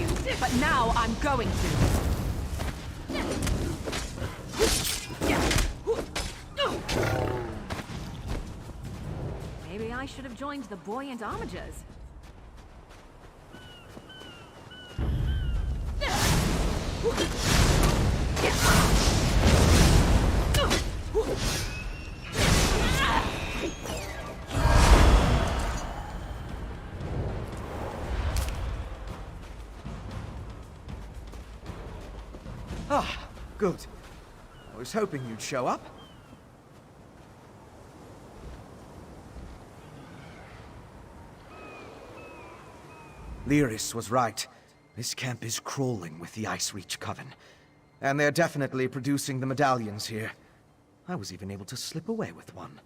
you, but now I'm going to. Maybe I should have joined the buoyant armigers. Ah, good. I was hoping you'd show up. Lyris was right. This camp is crawling with the Ice Reach Coven. And they're definitely producing the medallions here. I was even able to slip away with one.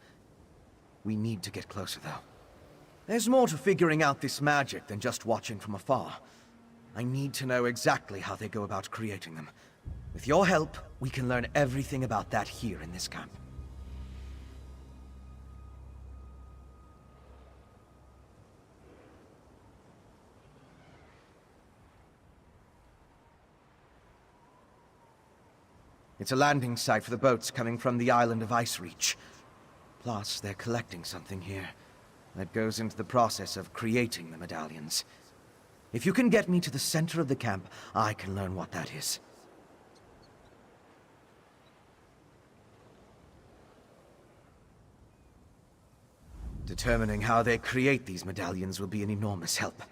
We need to get closer, though. There's more to figuring out this magic than just watching from afar. I need to know exactly how they go about creating them. With your help, we can learn everything about that here in this camp. It's a landing site for the boats coming from the island of Ice Reach. Plus, they're collecting something here that goes into the process of creating the medallions. If you can get me to the center of the camp, I can learn what that is. Determining how they create these medallions will be an enormous help.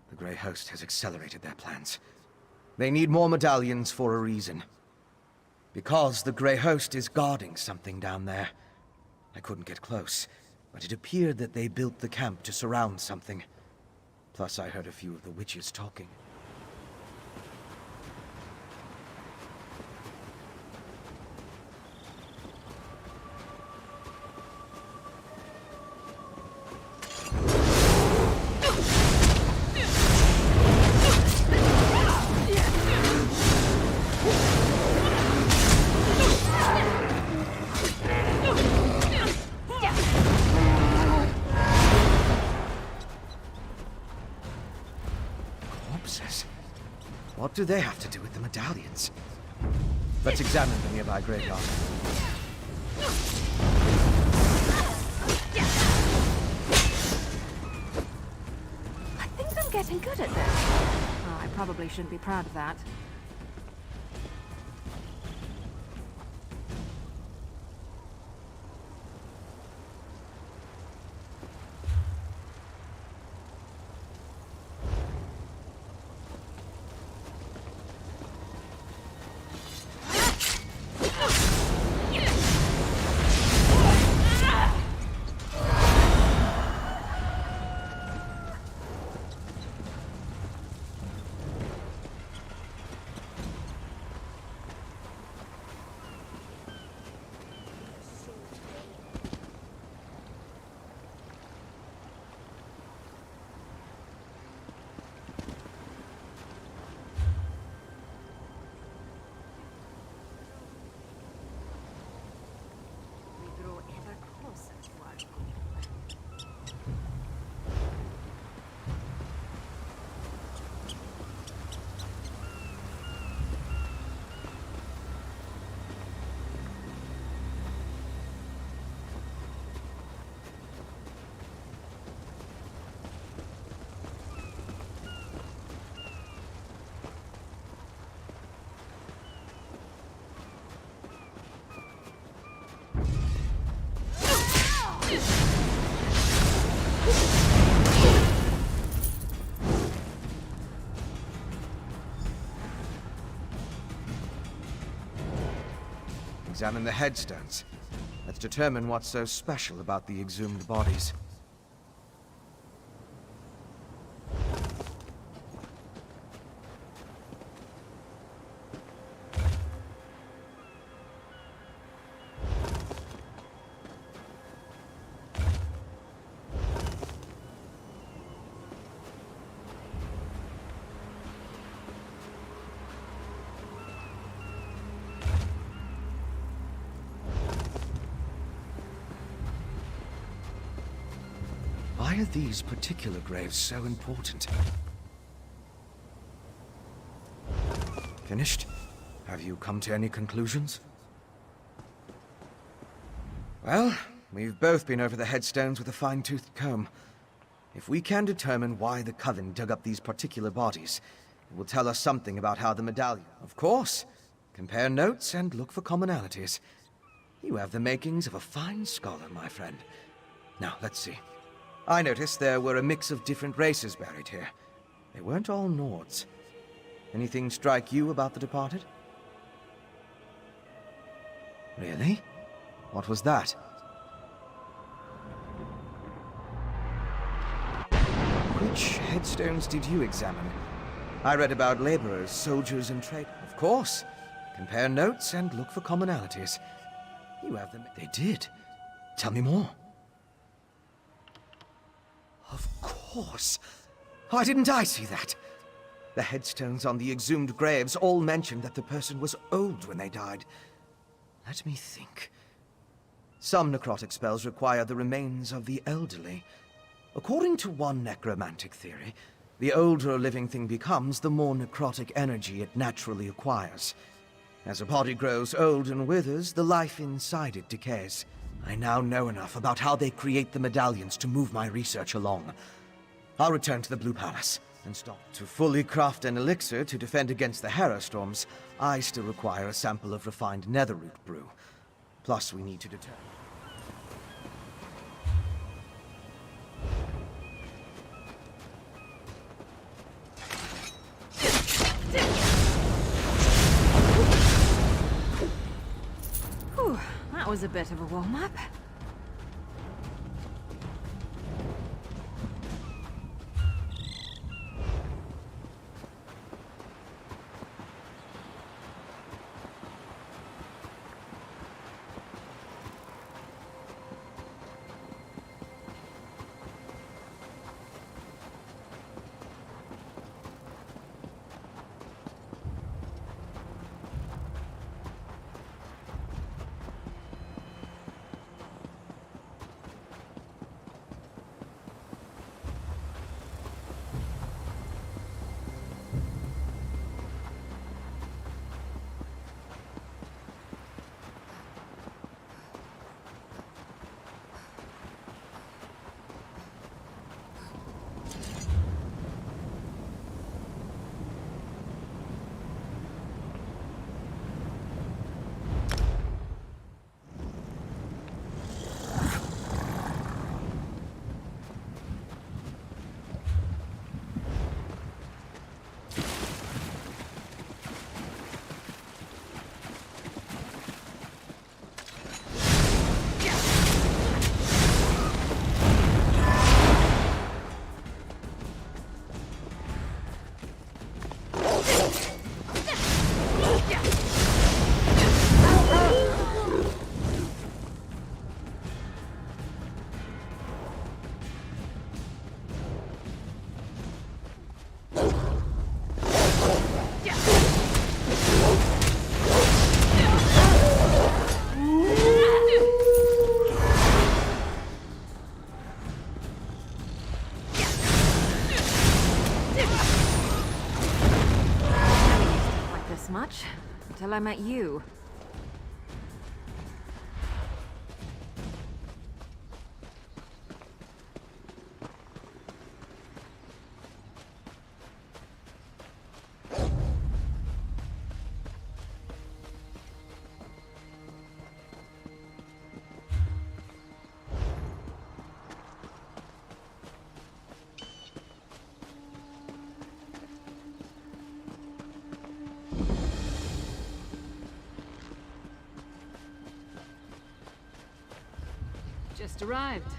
The Grey Host has accelerated their plans. They need more medallions for a reason. Because the Grey Host is guarding something down there. I couldn't get close, but it appeared that they built the camp to surround something. Plus, I heard a few of the witches talking. What do they have to do with the medallions? Let's examine the nearby graveyard. I think I'm getting good at this. Oh, I probably shouldn't be proud of that. Examine the headstones. Let's determine what's so special about the exhumed bodies. Why are these particular graves so important? Finished? Have you come to any conclusions? Well, we've both been over the headstones with a fine-toothed comb. If we can determine why the Coven dug up these particular bodies, it will tell us something about how the medallion... Of course! Compare notes and look for commonalities. You have the makings of a fine scholar, my friend. Now, let's see. I noticed there were a mix of different races buried here. They weren't all Nords. Anything strike you about the departed? Really? What was that? Which headstones did you examine? I read about laborers, soldiers, and trade. Of course. Compare notes and look for commonalities. You have them. They did. Tell me more. Of course. Why didn't I see that? The headstones on the exhumed graves all mentioned that the person was old when they died. Let me think. Some necrotic spells require the remains of the elderly. According to one necromantic theory, the older a living thing becomes, the more necrotic energy it naturally acquires. As a body grows old and withers, the life inside it decays. I now know enough about how they create the medallions to move my research along. I'll return to the Blue Palace and stop. To fully craft an elixir to defend against the Hera storms, I still require a sample of refined netherroot brew. Plus, we need to determine... Whew, that was a bit of a warm-up. Until I met you. Just arrived.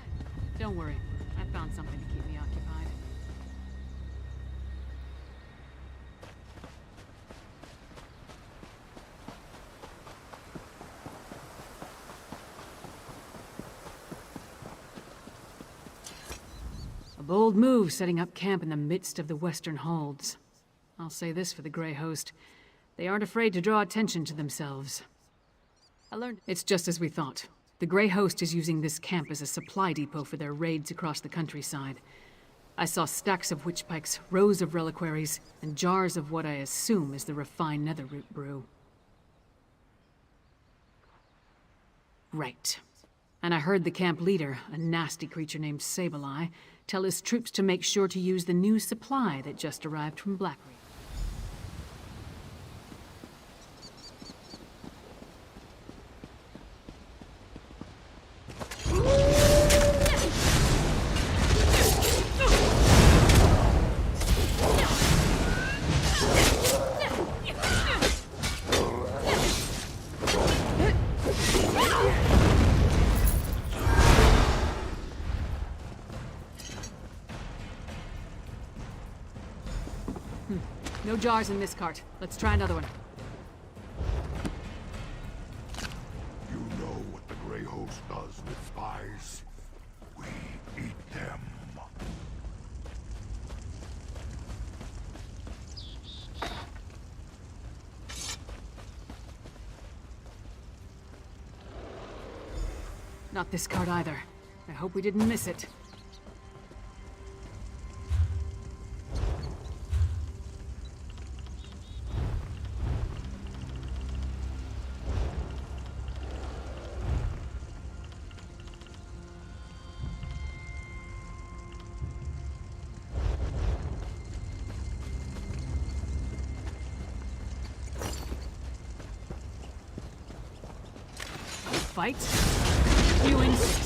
Don't worry, I found something to keep me occupied. A bold move setting up camp in the midst of the Western Holds. I'll say this for the Grey Host. They aren't afraid to draw attention to themselves. I learned it's just as we thought. The Grey Host is using this camp as a supply depot for their raids across the countryside. I saw stacks of witch pikes, rows of reliquaries, and jars of what I assume is the refined netherroot brew. Right. And I heard the camp leader, a nasty creature named Sableye, tell his troops to make sure to use the new supply that just arrived from Blackreach. No jars in this cart. Let's try another one. You know what the Grey Host does with spies? We eat them. Not this cart either. I hope we didn't miss it. Fight? You insist.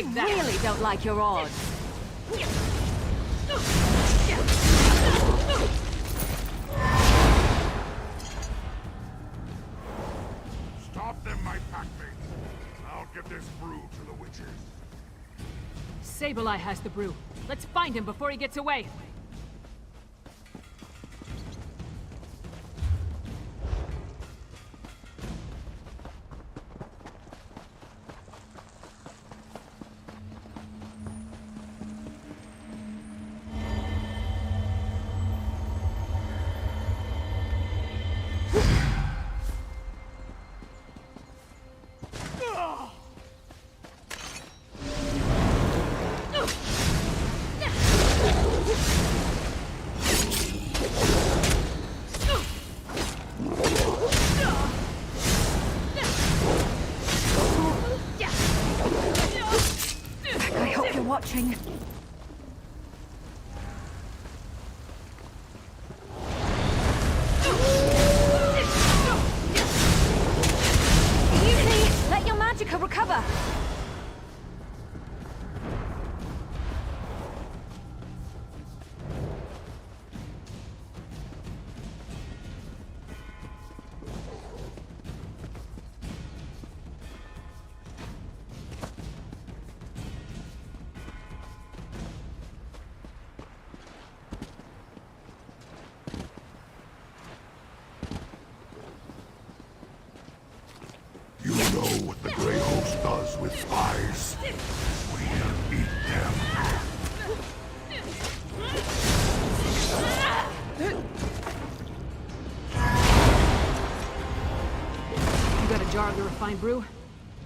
I really don't like your odds. Stop them, my packmates. I'll get this brew to the witches. Sableye has the brew. Let's find him before he gets away. Watching. Easy! Let your magicka recover! You know what the Grey Host does with spies. We'll eat them. You got a jar of the refined brew?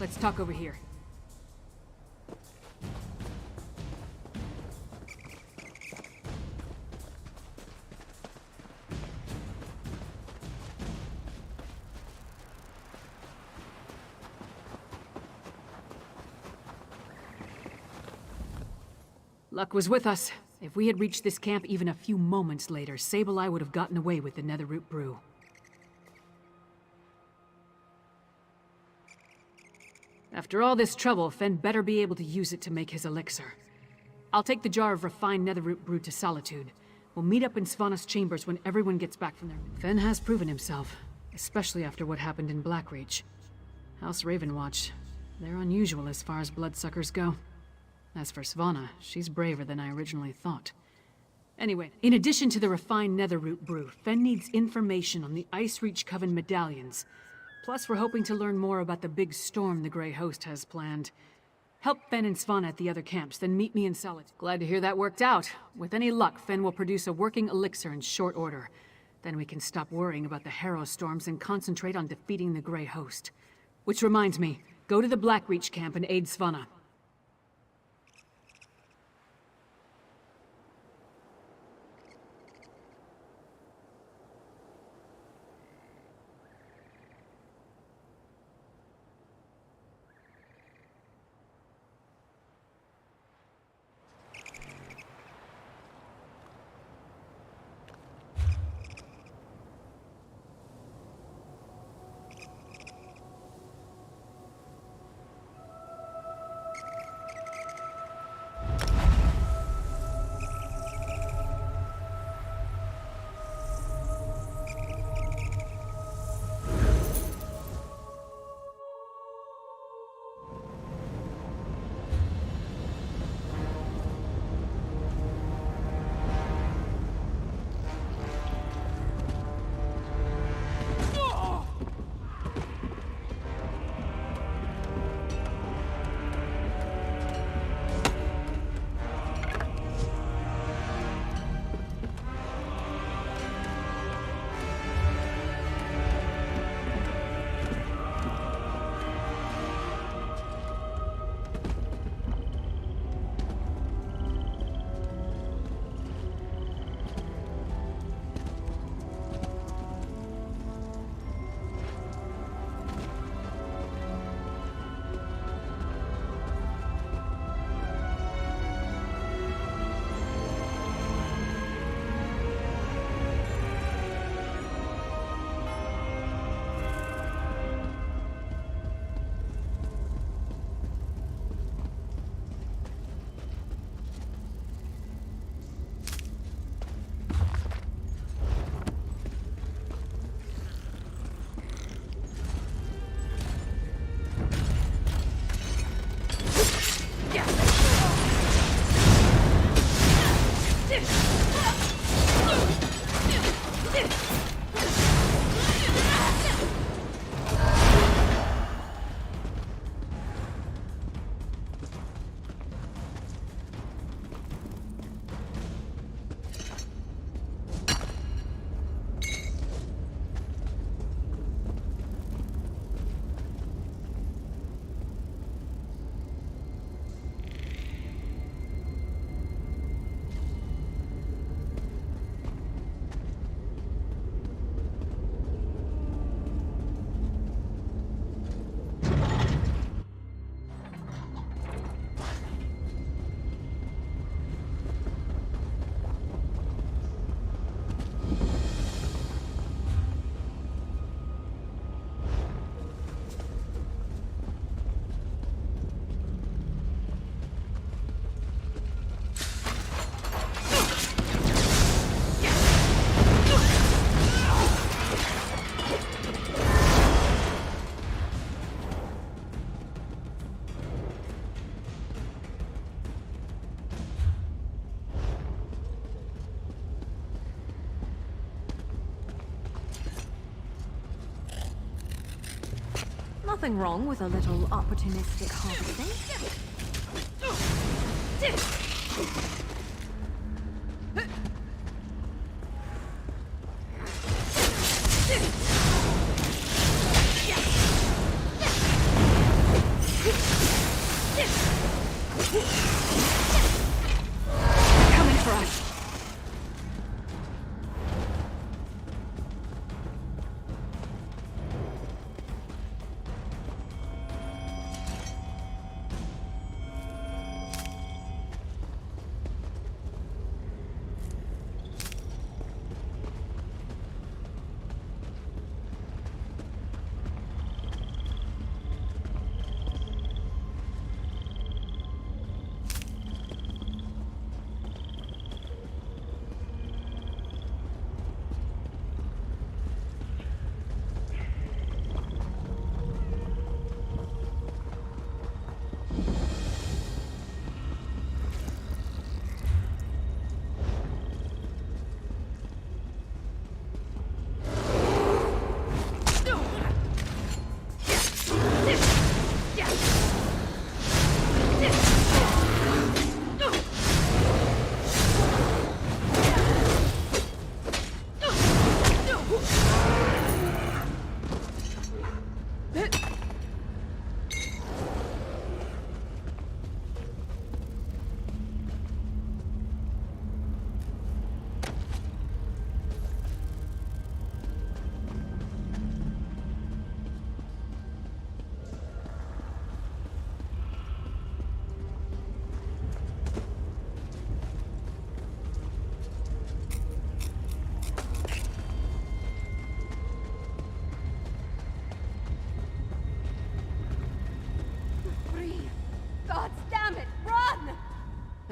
Let's talk over here. Luck was with us. If we had reached this camp even a few moments later, Sableye would have gotten away with the Netherroot brew. After all this trouble, Fen better be able to use it to make his elixir. I'll take the jar of refined Netherroot brew to Solitude. We'll meet up in Svanna's chambers when everyone gets back from their... Fen has proven himself, especially after what happened in Blackreach. House Ravenwatch, they're unusual as far as bloodsuckers go. As for Svanna, she's braver than I originally thought. Anyway, in addition to the refined Netherroot brew, Fen needs information on the Icereach Coven medallions. Plus, we're hoping to learn more about the big storm the Grey Host has planned. Help Fen and Svanna at the other camps, then meet me in Solitude. Glad to hear that worked out. With any luck, Fen will produce a working elixir in short order. Then we can stop worrying about the Harrow storms and concentrate on defeating the Grey Host. Which reminds me, go to the Blackreach camp and aid Svanna. Nothing wrong with a little opportunistic harvesting. Coming for us.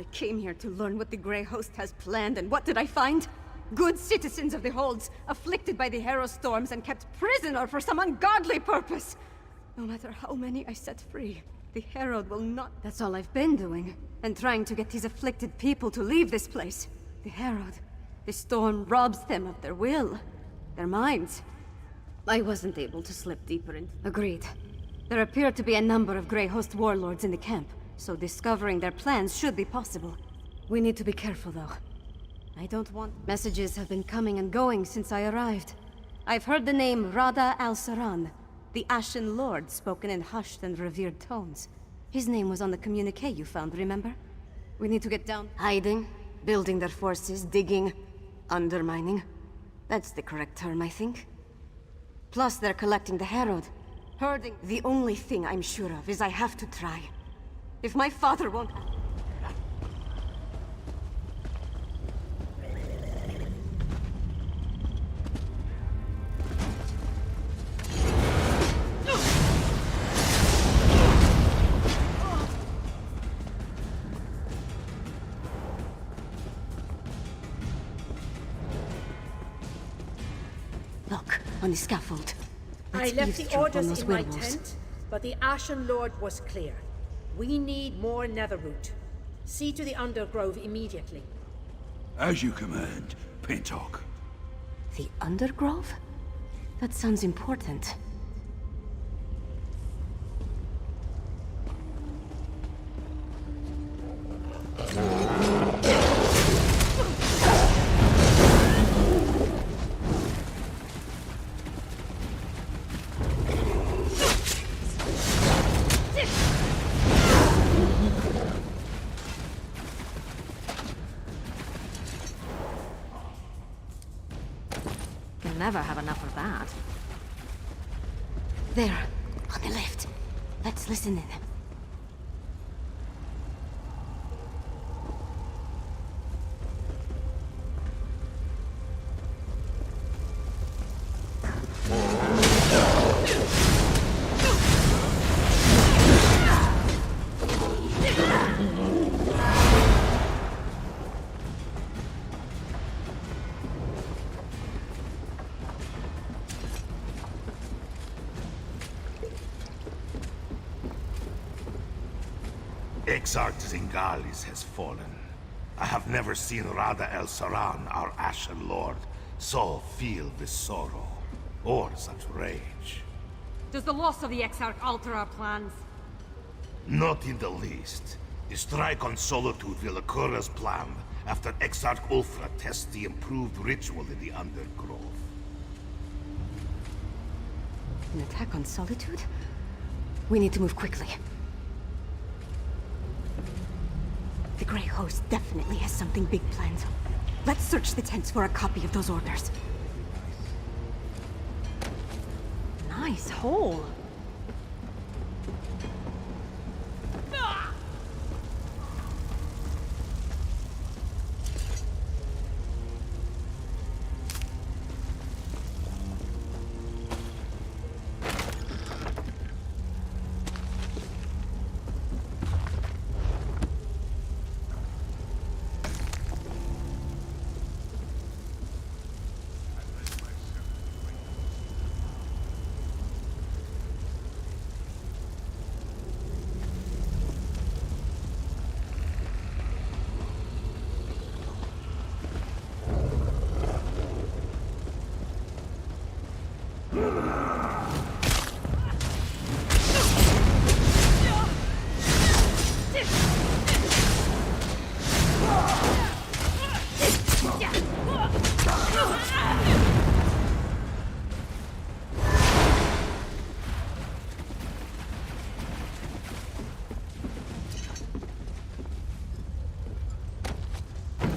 I came here to learn what the Grey Host has planned, and what did I find? Good citizens of the Holds, afflicted by the Harrow storms and kept prisoner for some ungodly purpose. No matter how many I set free, the Herald will not... That's all I've been doing, and trying to get these afflicted people to leave this place. The Herald, the storm robs them of their will, their minds. I wasn't able to slip deeper in. Agreed. There appear to be a number of Grey Host warlords in the camp, so discovering their plans should be possible. We need to be careful, though. I don't want... Messages have been coming and going since I arrived. I've heard the name Rada al-Saran, the Ashen Lord, spoken in hushed and revered tones. His name was on the communique you found, remember? We need to get down... Hiding, building their forces, digging, undermining. That's the correct term, I think. Plus, they're collecting the Herald. Herding. The only thing I'm sure of is I have to try. If my father won't... Look, on the scaffold. I Let's left the eavesdrop on orders those in my werewolves. tent, but the Ashen Lord was clear. We need more netherroot. See to the undergrove immediately. As you command, Pentok. The Undergrove? That sounds important. You'll never have enough of that. There, on the left. Let's listen in. Exarch Zingalis has fallen. I have never seen Rada el-Saran, our Ashen Lord, so feel this sorrow, or such rage. Does the loss of the Exarch alter our plans? Not in the least. The strike on Solitude will occur as planned after Exarch Ulfra tests the improved ritual in the Undergrove. An attack on Solitude? We need to move quickly. The Grey Host definitely has something big planned. Let's search the tents for a copy of those orders. Nice hole.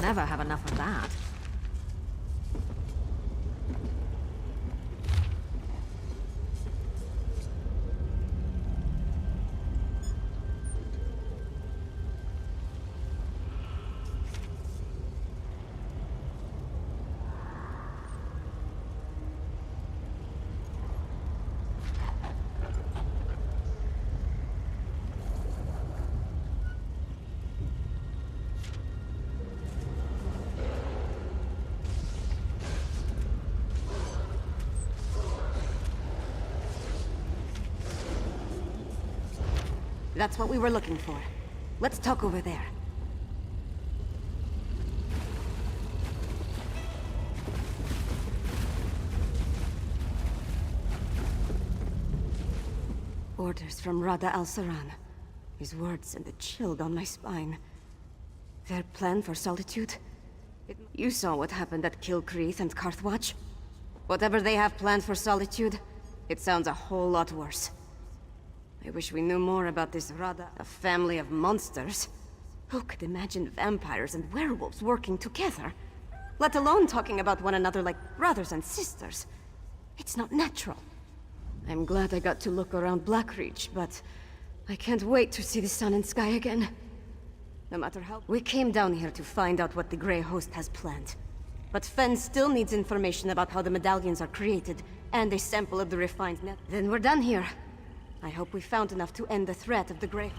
Never have enough of that. That's what we were looking for. Let's talk over there. Orders from Rada al-Saran. His words sent a chill down my spine. Their plan for Solitude? You saw what happened at Kilcreath and Carthwatch. Whatever they have planned for Solitude, it sounds a whole lot worse. I wish we knew more about this Rada, a family of monsters. Who could imagine vampires and werewolves working together? Let alone talking about one another like brothers and sisters. It's not natural. I'm glad I got to look around Blackreach, but I can't wait to see the sun and sky again. No matter how... We came down here to find out what the Grey Host has planned. But Fen still needs information about how the medallions are created, and a sample of the refined net. Then we're done here. I hope we found enough to end the threat of the Grey...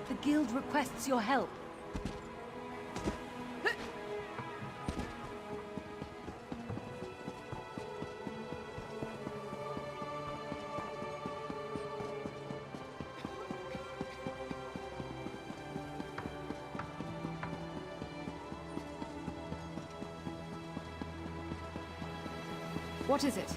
The guild requests your help. What is it?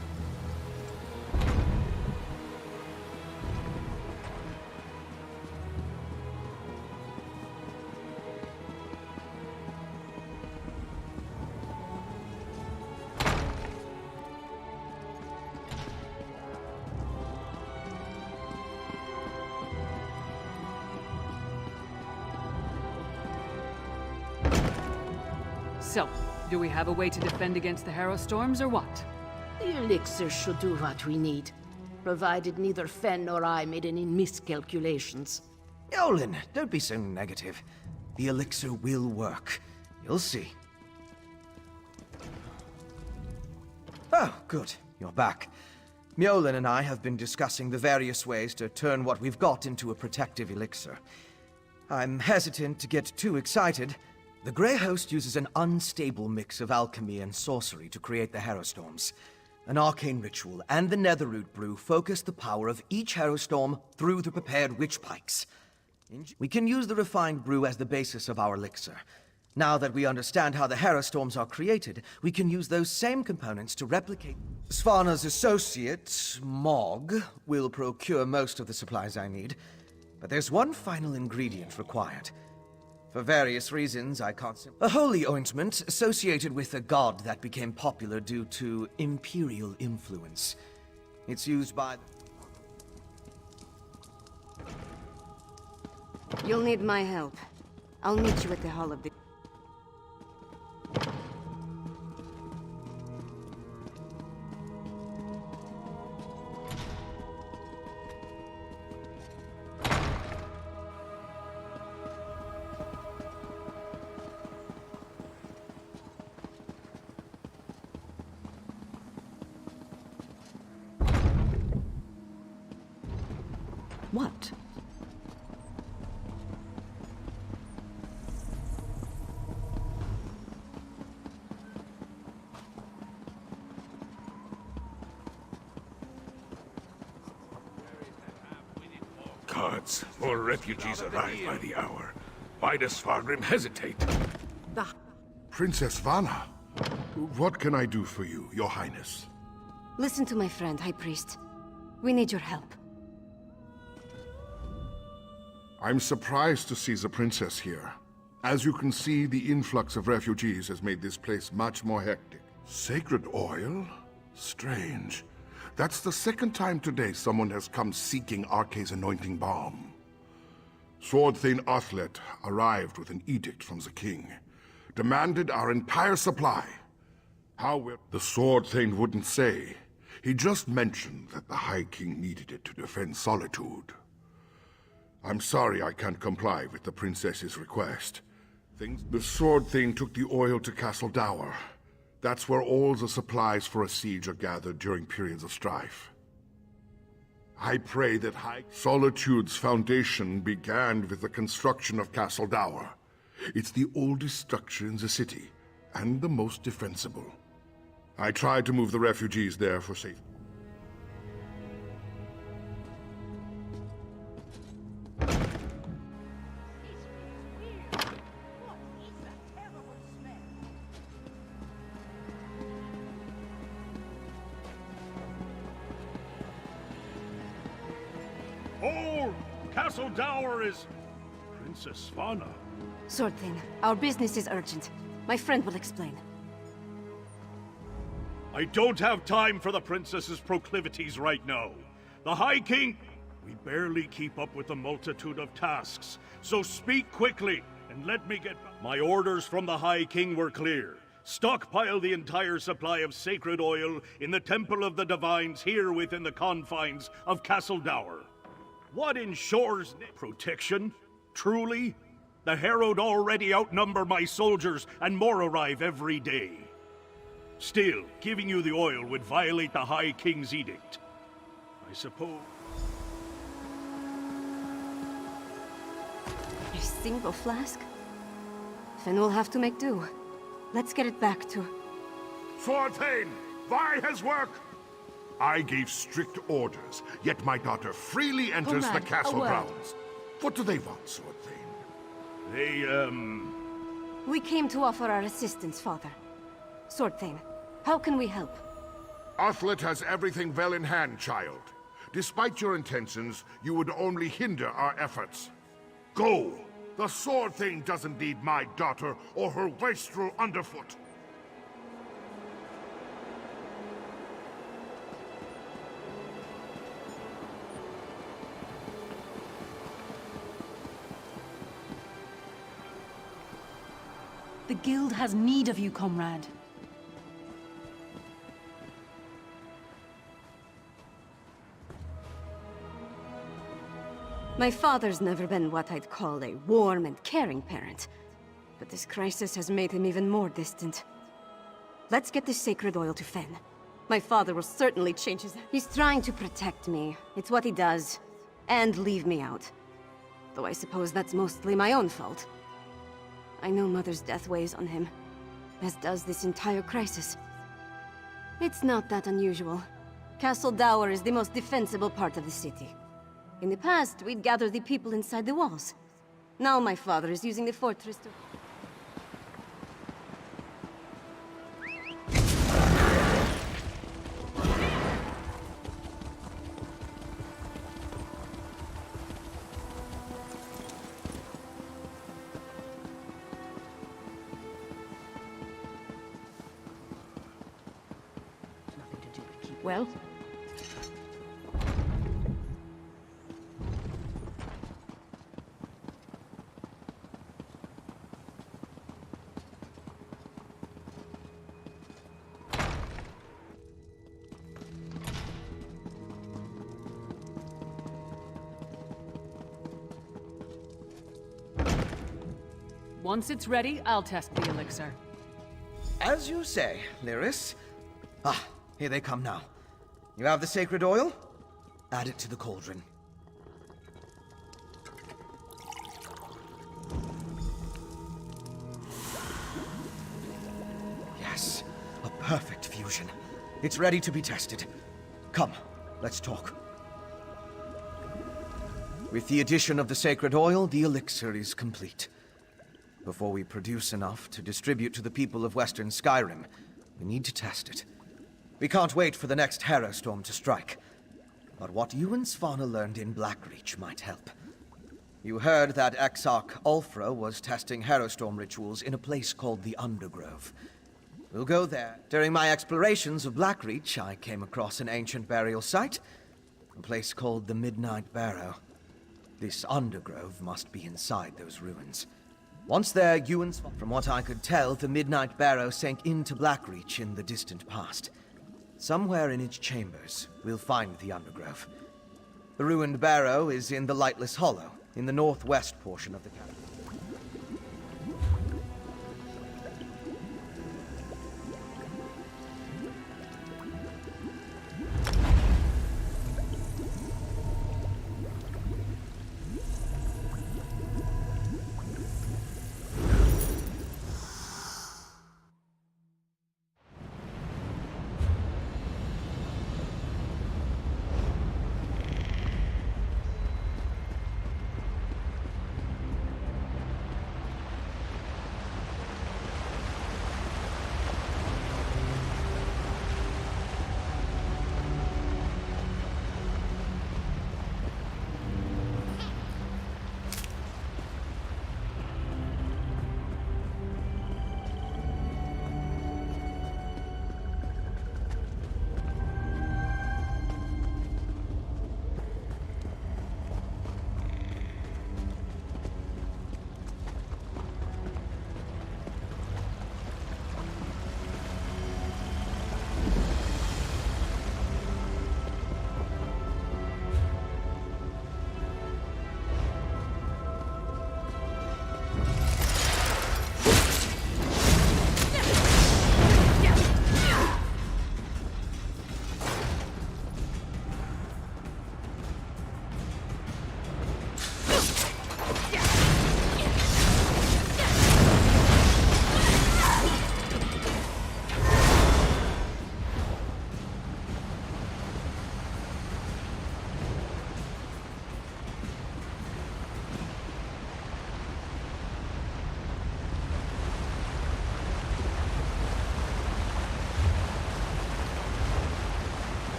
So, do we have a way to defend against the Harrow Storms or what? The elixir should do what we need, provided neither Fen nor I made any miscalculations. Yolen, don't be so negative. The elixir will work. You'll see. Oh, good. You're back. Mjolnir and I have been discussing the various ways to turn what we've got into a protective elixir. I'm hesitant to get too excited. The Grey Host uses an unstable mix of alchemy and sorcery to create the Harrowstorms. An arcane ritual and the Netherroot brew focus the power of each Harrowstorm through the prepared witch pikes. We can use the refined brew as the basis of our elixir. Now that we understand how the Harrowstorms are created, we can use those same components to replicate. Svana's associate, Mog, will procure most of the supplies I need. But there's one final ingredient required. For various reasons, I can't... A holy ointment associated with a god that became popular due to imperial influence. It's used by... You'll need my help. I'll meet you at the Hall of the... What? Guards, more refugees arrive by the hour. Why does Fargrim hesitate? Princess Vana, what can I do for you, Your Highness? Listen to my friend, High Priest. We need your help. I'm surprised to see the princess here. As you can see, the influx of refugees has made this place much more hectic. Sacred oil? Strange. That's the second time today someone has come seeking Arce's anointing balm. Sword Thane Athlet arrived with an edict from the king. Demanded our entire supply. How will... The Sword Thane wouldn't say. He just mentioned that the High King needed it to defend Solitude. I'm sorry I can't comply with the princess's request. The Sword Thane took the oil to Castle Dower. That's where all the supplies for a siege are gathered during periods of strife. I pray that Solitude's foundation began with the construction of Castle Dower. It's the oldest structure in the city, and the most defensible. I tried to move the refugees there for safety. Hold! Castle Dower is... Princess Svana. Sword Thane, our business is urgent. My friend will explain. I don't have time for the princess's proclivities right now. The High King... We barely keep up with the multitude of tasks, so speak quickly and let me get back. My orders from the High King were clear. Stockpile the entire supply of sacred oil in the Temple of the Divines here within the confines of Castle Dower. What ensures protection? Truly? The Herald already outnumber my soldiers, and more arrive every day. Still, giving you the oil would violate the High King's edict. I suppose... A single flask? Then we'll have to make do. Let's get it back to... Sword Thane, why has work? I gave strict orders, yet my daughter freely enters the castle grounds. What do they want, Sword Thane? They, We came to offer our assistance, Father. Sword Thane, how can we help? Athlet has everything well in hand, child. Despite your intentions, you would only hinder our efforts. Go! The Sword Thane doesn't need my daughter or her wastrel underfoot. The guild has need of you, comrade. My father's never been what I'd call a warm and caring parent. But this crisis has made him even more distant. Let's get this sacred oil to Fen. My father will certainly change his... He's trying to protect me. It's what he does. And leave me out. Though I suppose that's mostly my own fault. I know Mother's death weighs on him, as does this entire crisis. It's not that unusual. Castle Dower is the most defensible part of the city. In the past, we'd gather the people inside the walls. Now my father is using the fortress to... Well? Once it's ready, I'll test the elixir. As you say, Lyris. Ah, here they come now. You have the sacred oil? Add it to the cauldron. Yes, a perfect fusion. It's ready to be tested. Come, let's talk. With the addition of the sacred oil, the elixir is complete. Before we produce enough to distribute to the people of Western Skyrim, we need to test it. We can't wait for the next Harrowstorm to strike. But what you and Svanna learned in Blackreach might help. You heard that Exarch Ulfra was testing Harrowstorm rituals in a place called the Undergrove. We'll go there. During my explorations of Blackreach, I came across an ancient burial site, a place called the Midnight Barrow. This Undergrove must be inside those ruins. Once there, you and Svanna... From what I could tell, the Midnight Barrow sank into Blackreach in the distant past. Somewhere in its chambers, we'll find the Undergrove. The ruined barrow is in the Lightless Hollow, in the northwest portion of the capital.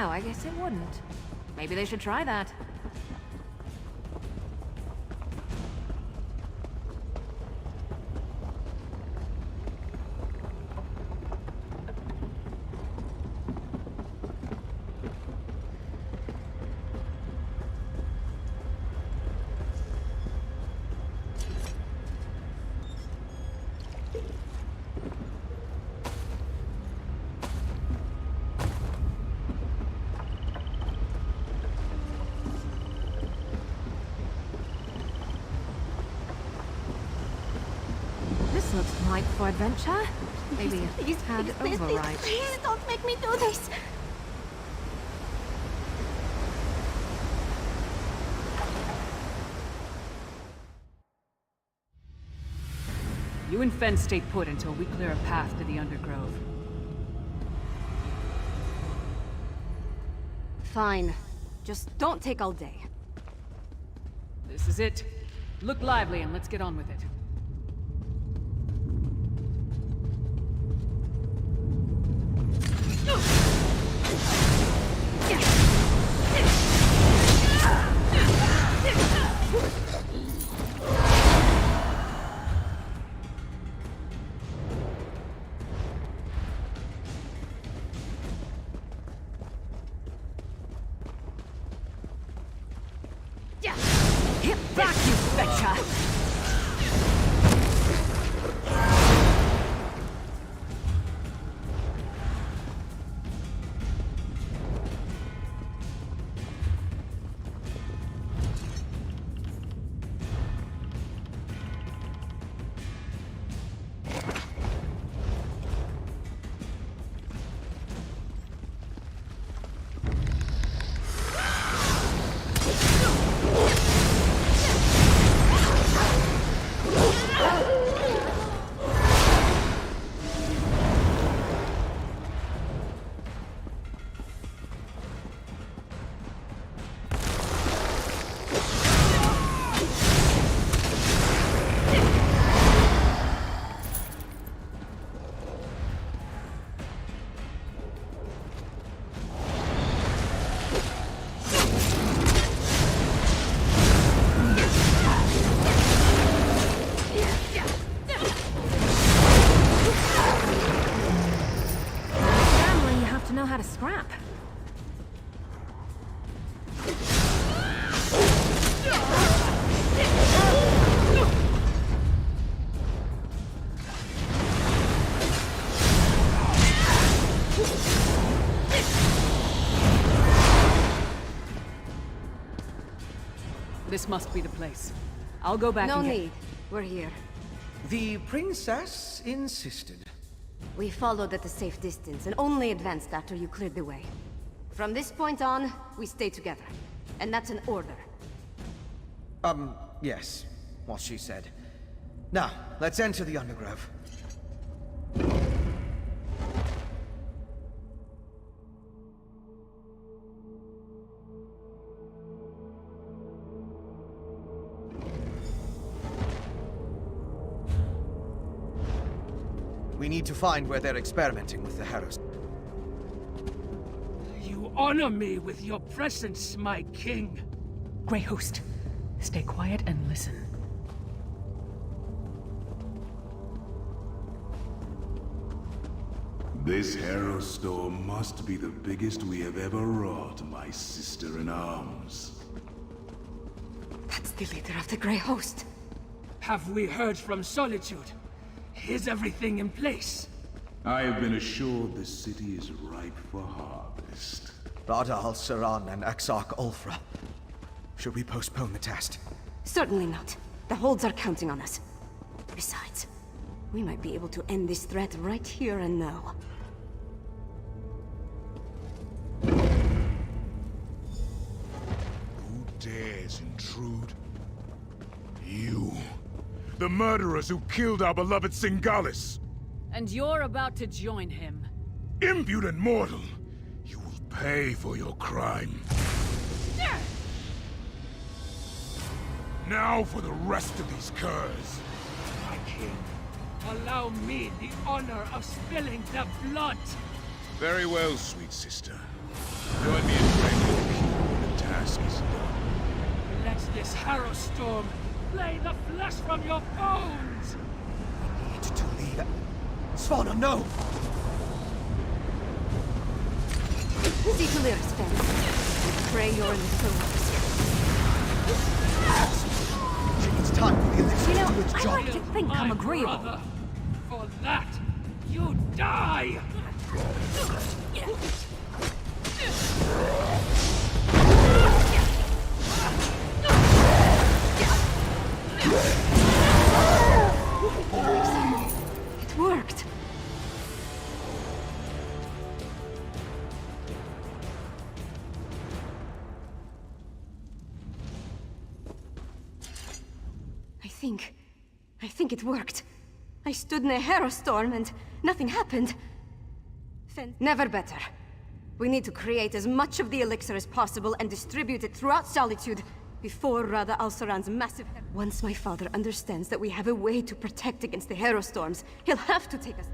No, I guess it wouldn't. Maybe they should try that. This looks ripe for adventure. Maybe Please, had please, override. please don't make me do this. You and Fen stay put until we clear a path to the Undergrove. Fine. Just don't take all day. This is it. Look lively and let's get on with it. Hit back, you betcha! Know how to scrap. This must be the place. I'll go back No and get... need. We're here. The princess insisted. We followed at a safe distance and only advanced after you cleared the way. From this point on, we stay together. And that's an order. Yes. What she said. Now, let's enter the Undergrove. We need to find where they're experimenting with the Harrows. You honor me with your presence, my king. Grey Host, stay quiet and listen. This Harrow store must be the biggest we have ever wrought, my sister-in-arms. That's the leader of the Grey Host. Have we heard from Solitude? Is everything in place? I have been assured the city is ripe for harvest. Radal, Saran, and Exarch Ulfra. Should we postpone the test? Certainly not. The holds are counting on us. Besides, we might be able to end this threat right here and now. Who dares intrude? You. The murderers who killed our beloved Singalis! And you're about to join him. Impudent mortal! You will pay for your crime. Now for the rest of these curs. My king, allow me the honor of spilling their blood. Very well, sweet sister. Join me in Greymoor. The task is done. Let this harrow storm lay the flesh from your bones! We need to leave. Svanna, no! See to Lyris, Fen. I pray you're in the close. It's time for the elixir You know, to do its I job. like to think I'm agreeable. Brother. For that, you die! It worked. I think it worked. I stood in a harrow storm and nothing happened. Never better. We need to create as much of the elixir as possible and distribute it throughout Solitude before Rada Alsaran's massive... Once my father understands that we have a way to protect against the harrow storms, he'll have to take us...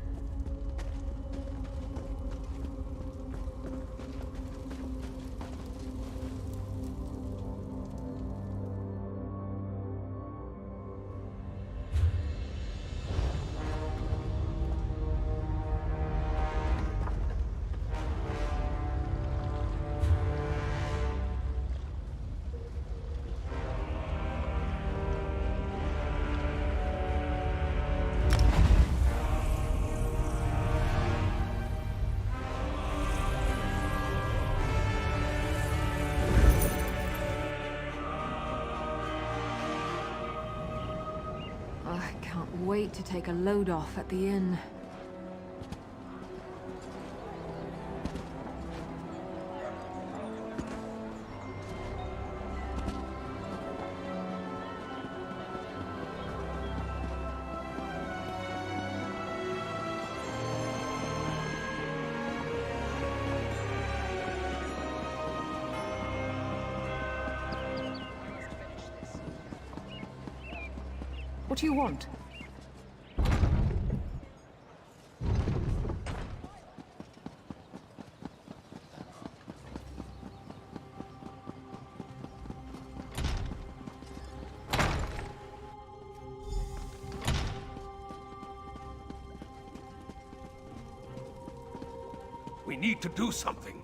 I can't wait to take a load off at the inn. What do you want? We need to do something.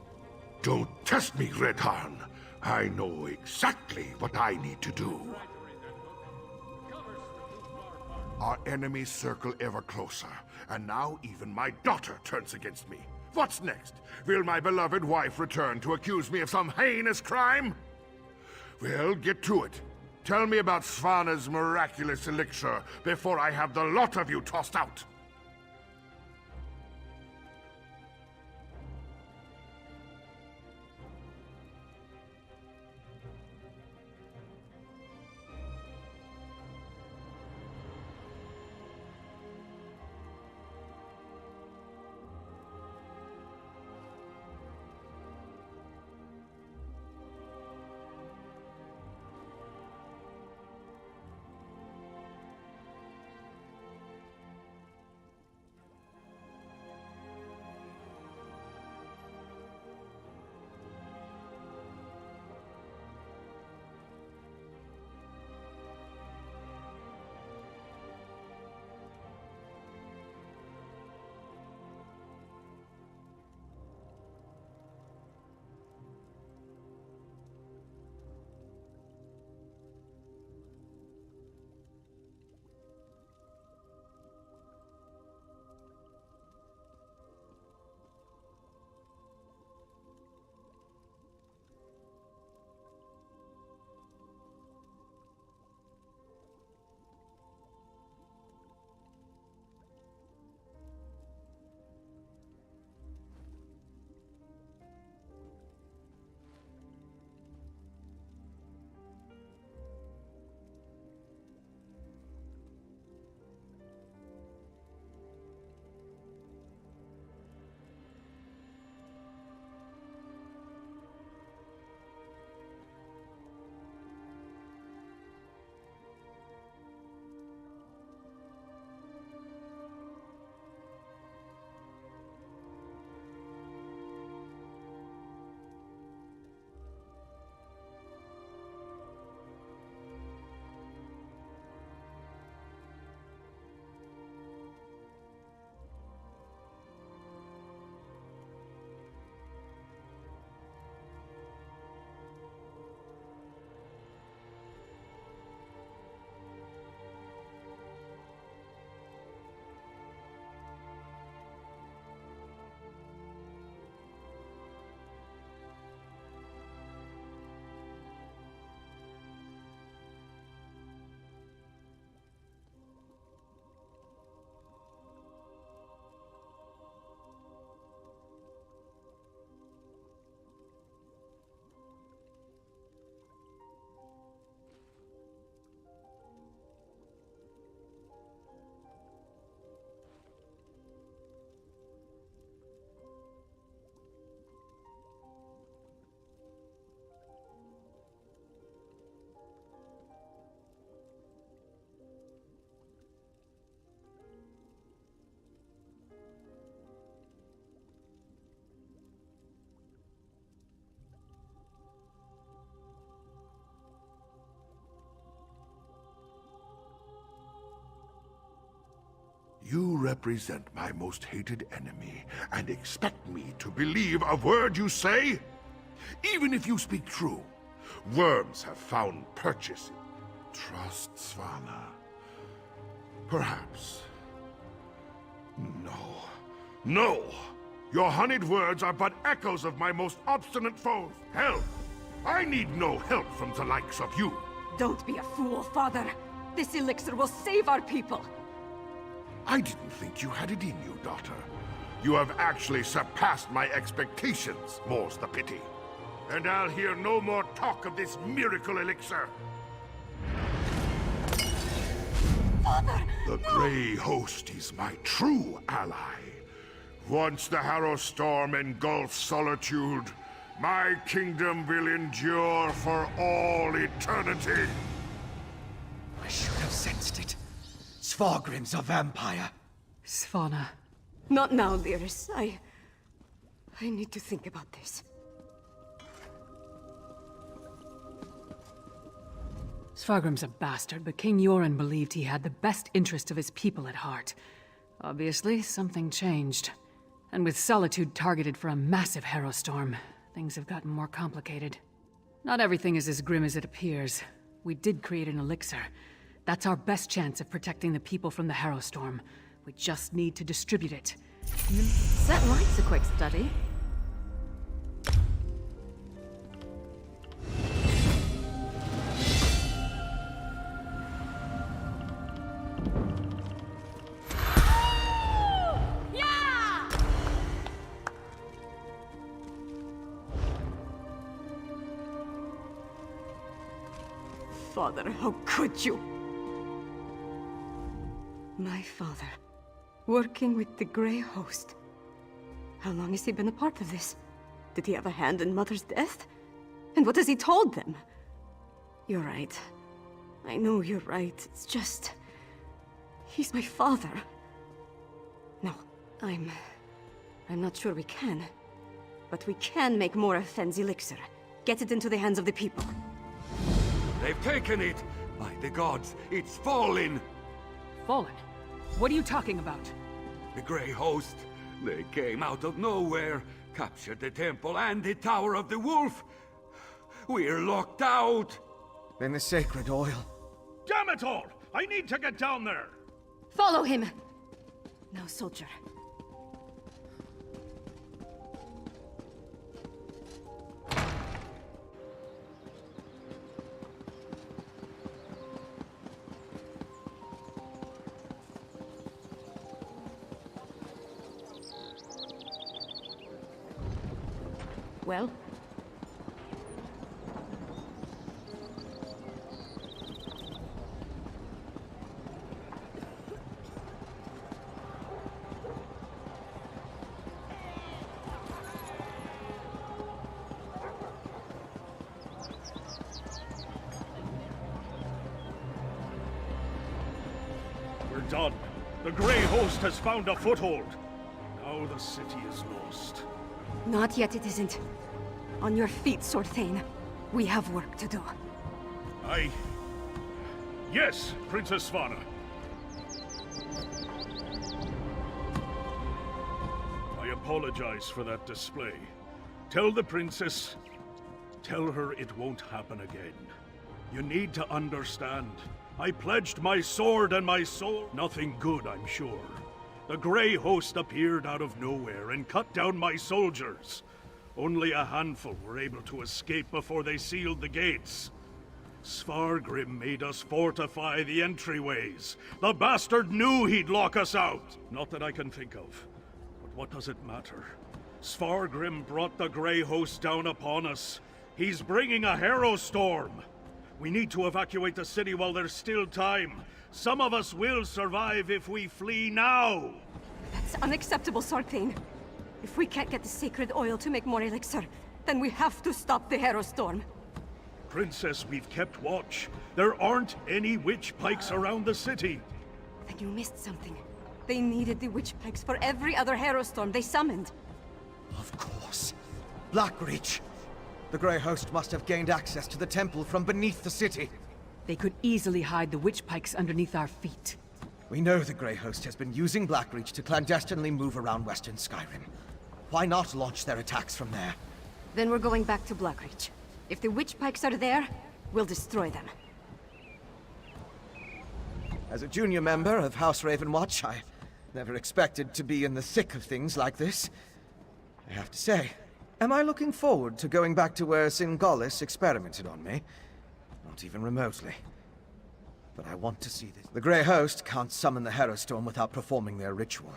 Don't test me, Redharn. I know exactly what I need to do. Our enemies circle ever closer, and now even my daughter turns against me. What's next? Will my beloved wife return to accuse me of some heinous crime? Well, get to it. Tell me about Svanna's miraculous elixir before I have the lot of you tossed out. You represent my most hated enemy and expect me to believe a word you say? Even if you speak true, worms have found purchase. Trust Svanna. Perhaps. No. No! Your honeyed words are but echoes of my most obstinate foes. Help! I need no help from the likes of you. Don't be a fool, Father. This elixir will save our people. I didn't think you had it in you, daughter. You have actually surpassed my expectations, more's the pity. And I'll hear no more talk of this miracle elixir. Father! The Grey Host is my true ally. Once the Harrow Storm engulfs Solitude, my kingdom will endure for all eternity. I should have sensed it. Svargrim's a vampire. Svanna. Not now, Lyris. I need to think about this. Svargrim's a bastard, but King Yoren believed he had the best interest of his people at heart. Obviously, something changed. And with Solitude targeted for a massive Harrow Storm, things have gotten more complicated. Not everything is as grim as it appears. We did create an elixir. That's our best chance of protecting the people from the Harrow Storm. We just need to distribute it. That likes a quick study. Father, how could you? My father, working with the Grey Host. How long has he been a part of this? Did he have a hand in Mother's death? And what has he told them? You're right. I know you're right. It's just... he's my father. No, I'm not sure we can. But we can make more of Fenn's elixir. Get it into the hands of the people. They've taken it! By the gods, it's fallen! Fallen? What are you talking about? The Grey Host. They came out of nowhere, captured the temple and the Tower of the Wolf. We're locked out! Then the sacred oil. Damn it all! I need to get down there! Follow him! Now, soldier. Well? We're done. The Grey Host has found a foothold. Now the city is lost. Not yet, it isn't. On your feet, Sorthane. We have work to do. Yes, Princess Svanna. I apologize for that display. Tell the princess... tell her it won't happen again. You need to understand. I pledged my sword and my soul. Nothing good, I'm sure. The Grey Host appeared out of nowhere and cut down my soldiers. Only a handful were able to escape before they sealed the gates. Svargrim made us fortify the entryways. The bastard knew he'd lock us out. Not that I can think of. But what does it matter? Svargrim brought the Grey Host down upon us. He's bringing a Harrow Storm. We need to evacuate the city while there's still time. Some of us will survive if we flee now! That's unacceptable, Sorthane. If we can't get the sacred oil to make more elixir, then we have to stop the Harrow Storm. Princess, we've kept watch. There aren't any witch pikes around the city. Then you missed something. They needed the witch pikes for every other Harrow Storm they summoned. Of course. Blackreach. The Grey Host must have gained access to the temple from beneath the city. They could easily hide the witch pikes underneath our feet. We know the Grey Host has been using Blackreach to clandestinely move around Western Skyrim. Why not launch their attacks from there? Then we're going back to Blackreach. If the witch pikes are there, we'll destroy them. As a junior member of House Ravenwatch, I never expected to be in the thick of things like this. I have to say, am I looking forward to going back to where Singolis experimented on me? Not even remotely. But I want to see this. The Grey Host can't summon the Herostorm without performing their ritual.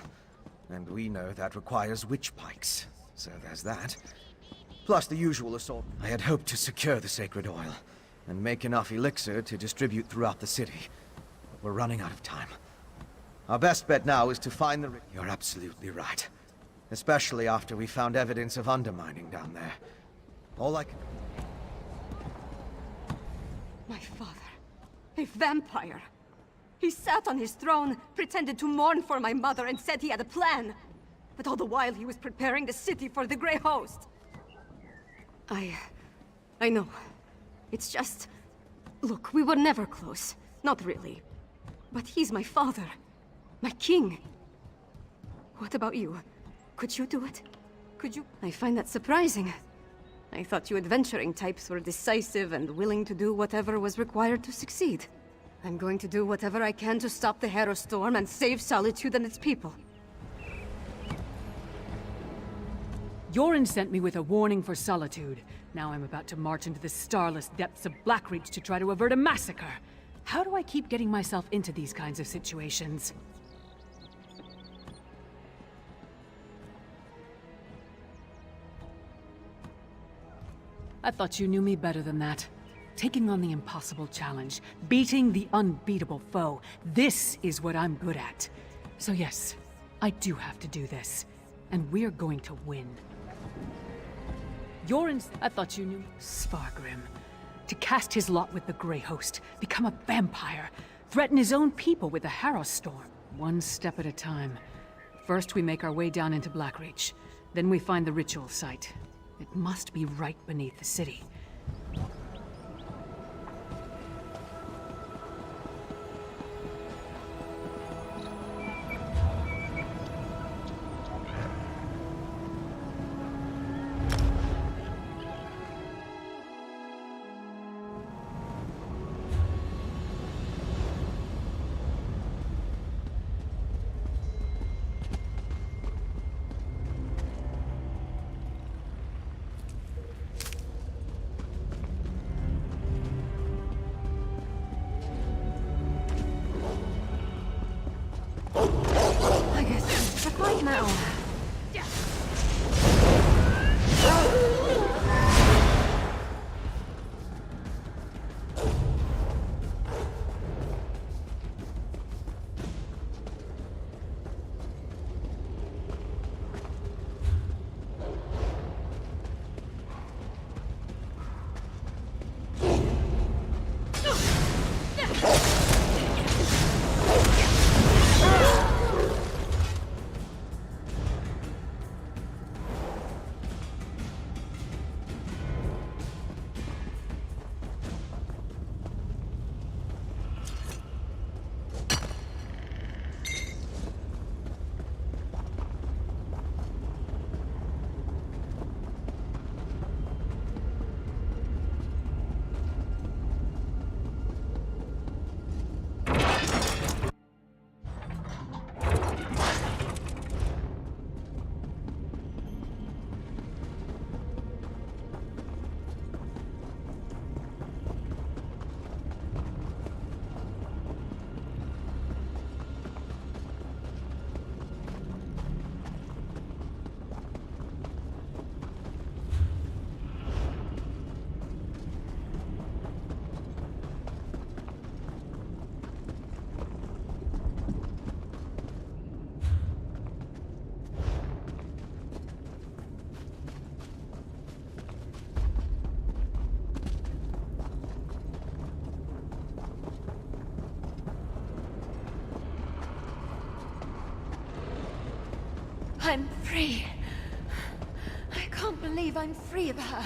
And we know that requires witch pikes, so there's that. Plus the usual assault. I had hoped to secure the sacred oil, and make enough elixir to distribute throughout the city. But we're running out of time. Our best bet now is to find the... You're absolutely right. Especially after we found evidence of undermining down there. All I can... My father. A vampire. He sat on his throne, pretended to mourn for my mother, and said he had a plan. But all the while he was preparing the city for the Grey Host. I know. It's just... Look, we were never close. Not really. But he's my father. My king. What about you? Could you do it? Could you? I find that surprising. I thought you adventuring types were decisive and willing to do whatever was required to succeed. I'm going to do whatever I can to stop the Herostorm and save Solitude and its people. Yorin sent me with a warning for Solitude. Now I'm about to march into the starless depths of Blackreach to try to avert a massacre. How do I keep getting myself into these kinds of situations? I thought you knew me better than that. Taking on the impossible challenge, beating the unbeatable foe, this is what I'm good at. So yes, I do have to do this. And we're going to win. I thought you knew Svargrim. To cast his lot with the Grey Host, become a vampire, threaten his own people with the Herostorm. One step at a time. First we make our way down into Blackreach. Then we find the ritual site. It must be right beneath the city. I'm free. I can't believe I'm free of her.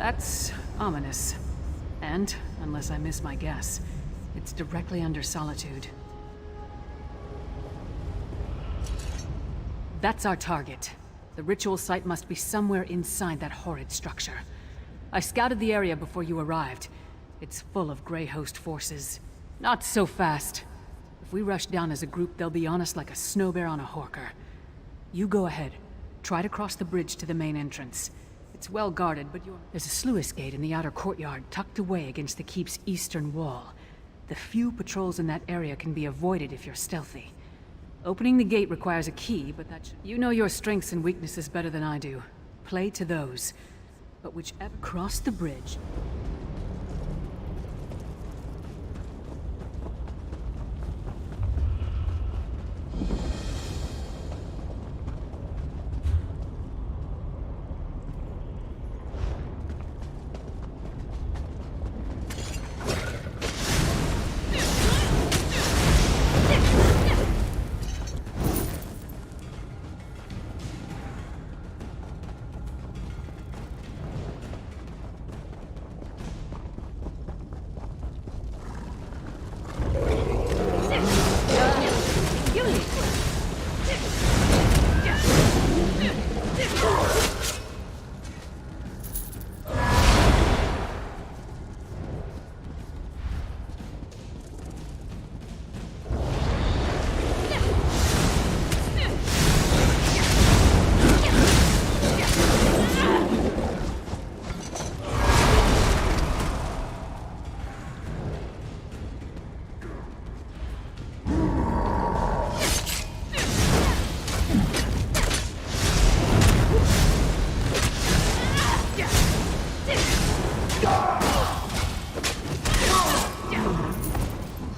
That's ominous. And, unless I miss my guess, it's directly under Solitude. That's our target. The ritual site must be somewhere inside that horrid structure. I scouted the area before you arrived. It's full of Grey Host forces. Not so fast. If we rush down as a group, they'll be on us like a snow bear on a horker. You go ahead. Try to cross the bridge to the main entrance. It's well guarded, but there's a sluice gate in the outer courtyard tucked away against the keep's eastern wall. The few patrols in that area can be avoided if you're stealthy. Opening the gate requires a key, but you know your strengths and weaknesses better than I do. Play to those. But whichever cross the bridge...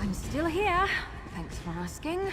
I'm still here. Thanks for asking.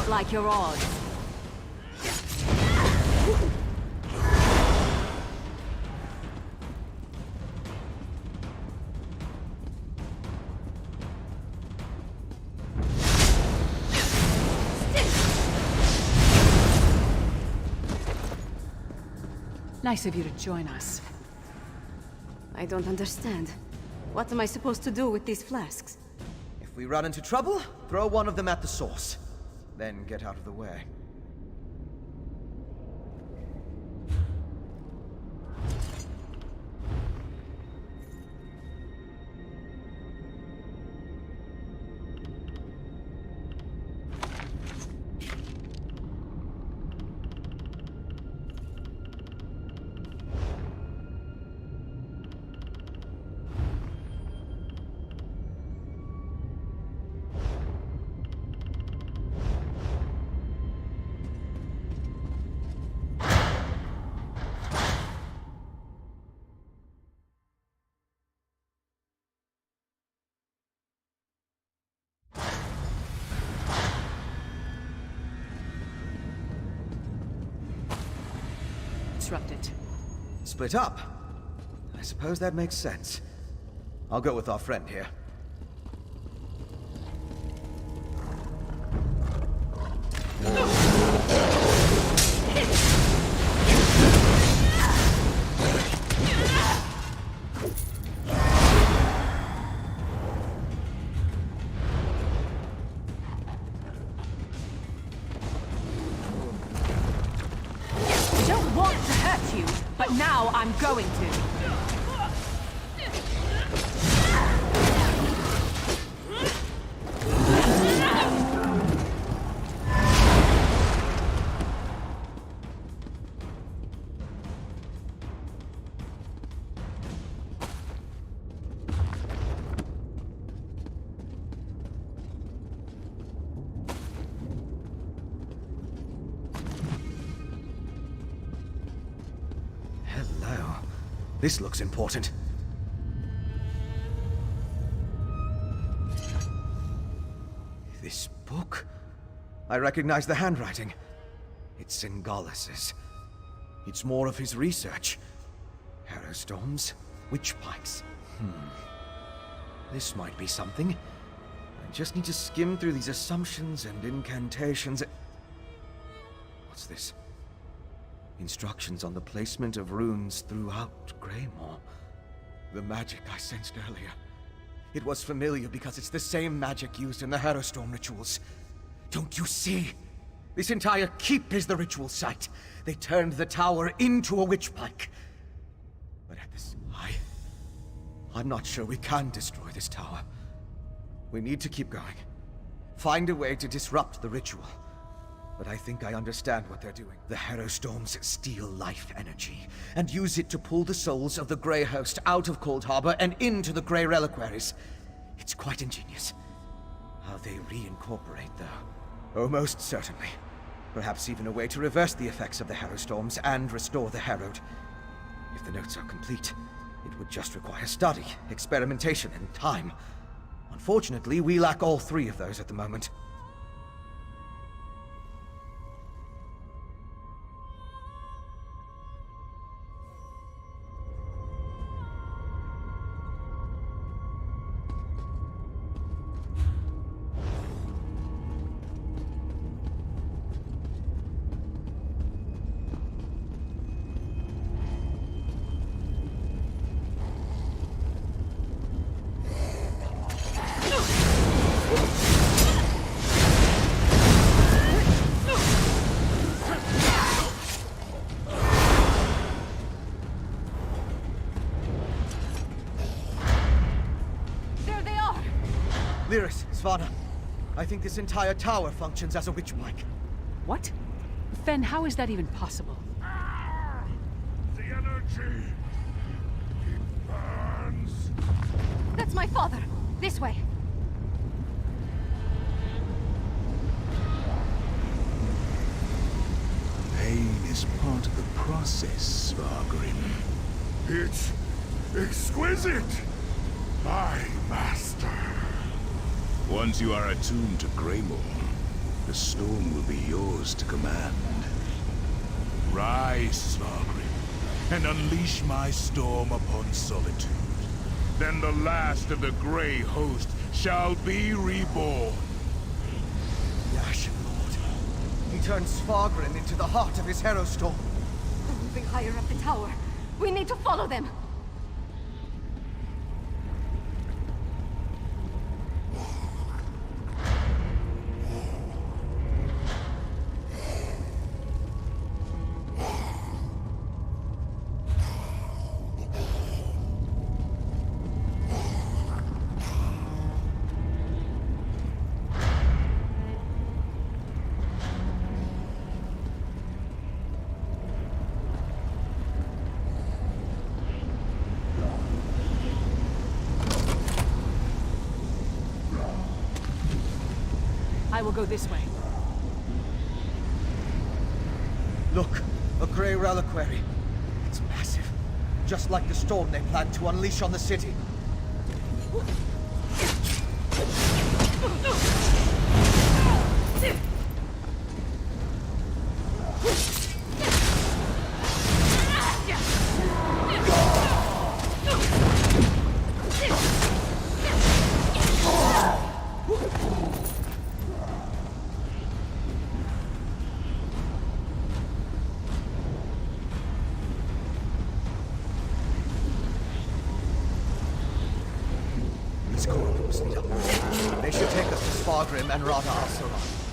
Like your odds. Nice of you to join us. I don't understand. What am I supposed to do with these flasks? If we run into trouble, throw one of them at the source. Then get out of the way. disrupt it. Split up? I suppose that makes sense. I'll go with our friend here. But now I'm going to. This looks important. This book? I recognize the handwriting. It's Singalus's. It's more of his research. Harrowstorms, witch pikes. This might be something. I just need to skim through these assumptions and incantations. What's this? Instructions on the placement of runes throughout Greymoor. The magic I sensed earlier. It was familiar because it's the same magic used in the Harrowstorm rituals. Don't you see? This entire keep is the ritual site. They turned the tower into a witch pike. But at this... I'm not sure we can destroy this tower. We need to keep going. Find a way to disrupt the ritual. But I think I understand what they're doing. The Harrowstorms steal life energy, and use it to pull the souls of the Grey Host out of Cold Harbor and into the Grey Reliquaries. It's quite ingenious. How they reincorporate, though. Oh, most certainly. Perhaps even a way to reverse the effects of the Harrowstorms and restore the Harrowed. If the notes are complete, it would just require study, experimentation, and time. Unfortunately, we lack all three of those at the moment. Svana, I think this entire tower functions as a witch pike. What? Fen, how is that even possible? The energy! It burns! That's my father! This way! Pain is part of the process, Svargrim. It's exquisite! My master! Once you are attuned to Greymoor, the storm will be yours to command. Rise, Svargrim, and unleash my storm upon Solitude. Then the last of the Grey Host shall be reborn. The Ashen Lord. He turned Svargrim into the heart of his Harrowstorm. They're moving higher up the tower. We need to follow them! I will go this way. Look, a Grey Reliquary. It's massive. Just like the storm they planned to unleash on the city. these corridors lead up. They should take us to Spargrim and Rada al-Saran.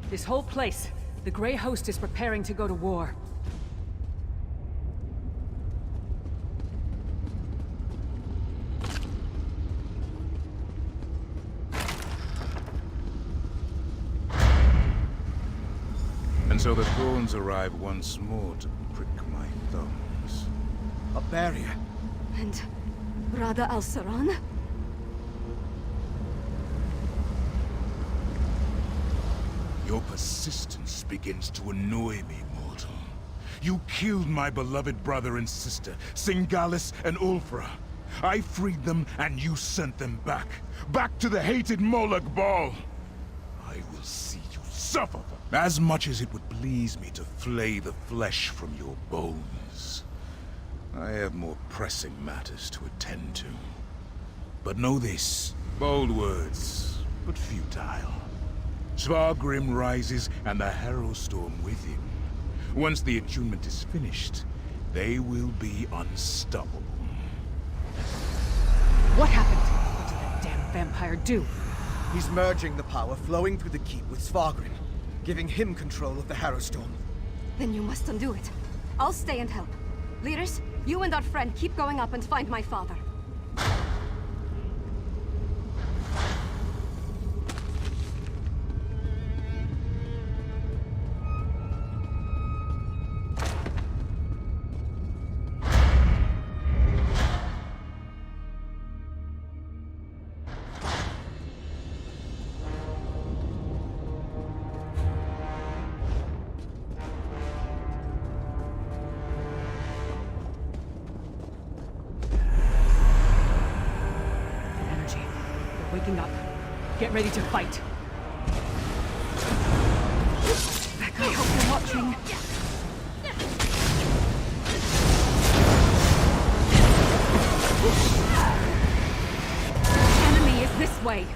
This whole place, the Grey Host is preparing to go to war. And so the thorns arrive once more to prick my thumbs. A barrier. And Rada al-Saran? Your persistence begins to annoy me, mortal. You killed my beloved brother and sister, Singalis and Ulfra. I freed them, and you sent them back. Back to the hated Moloch Ball. I will see you suffer. As much as it would please me to flay the flesh from your bones, I have more pressing matters to attend to. But know this, bold words, but futile. Spargrim rises, and the Harrow Storm with him. Once the attunement is finished, they will be unstoppable. What happened? What did that damn vampire do? He's merging the power flowing through the keep with Spargrim, giving him control of the Harrow Storm. Then you must undo it. I'll stay and help. Leaders, you and our friend keep going up and find my father. Waking up. Get ready to fight. Beck, I hope you're watching. The enemy is this way.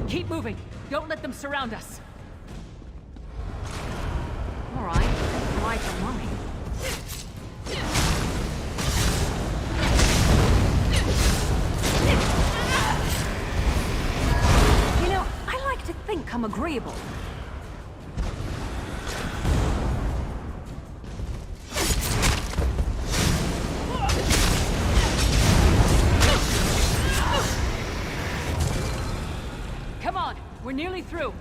Keep moving. Don't let them surround us. All right. Why for mine? You know, I like to think I'm agreeable. We're nearly through.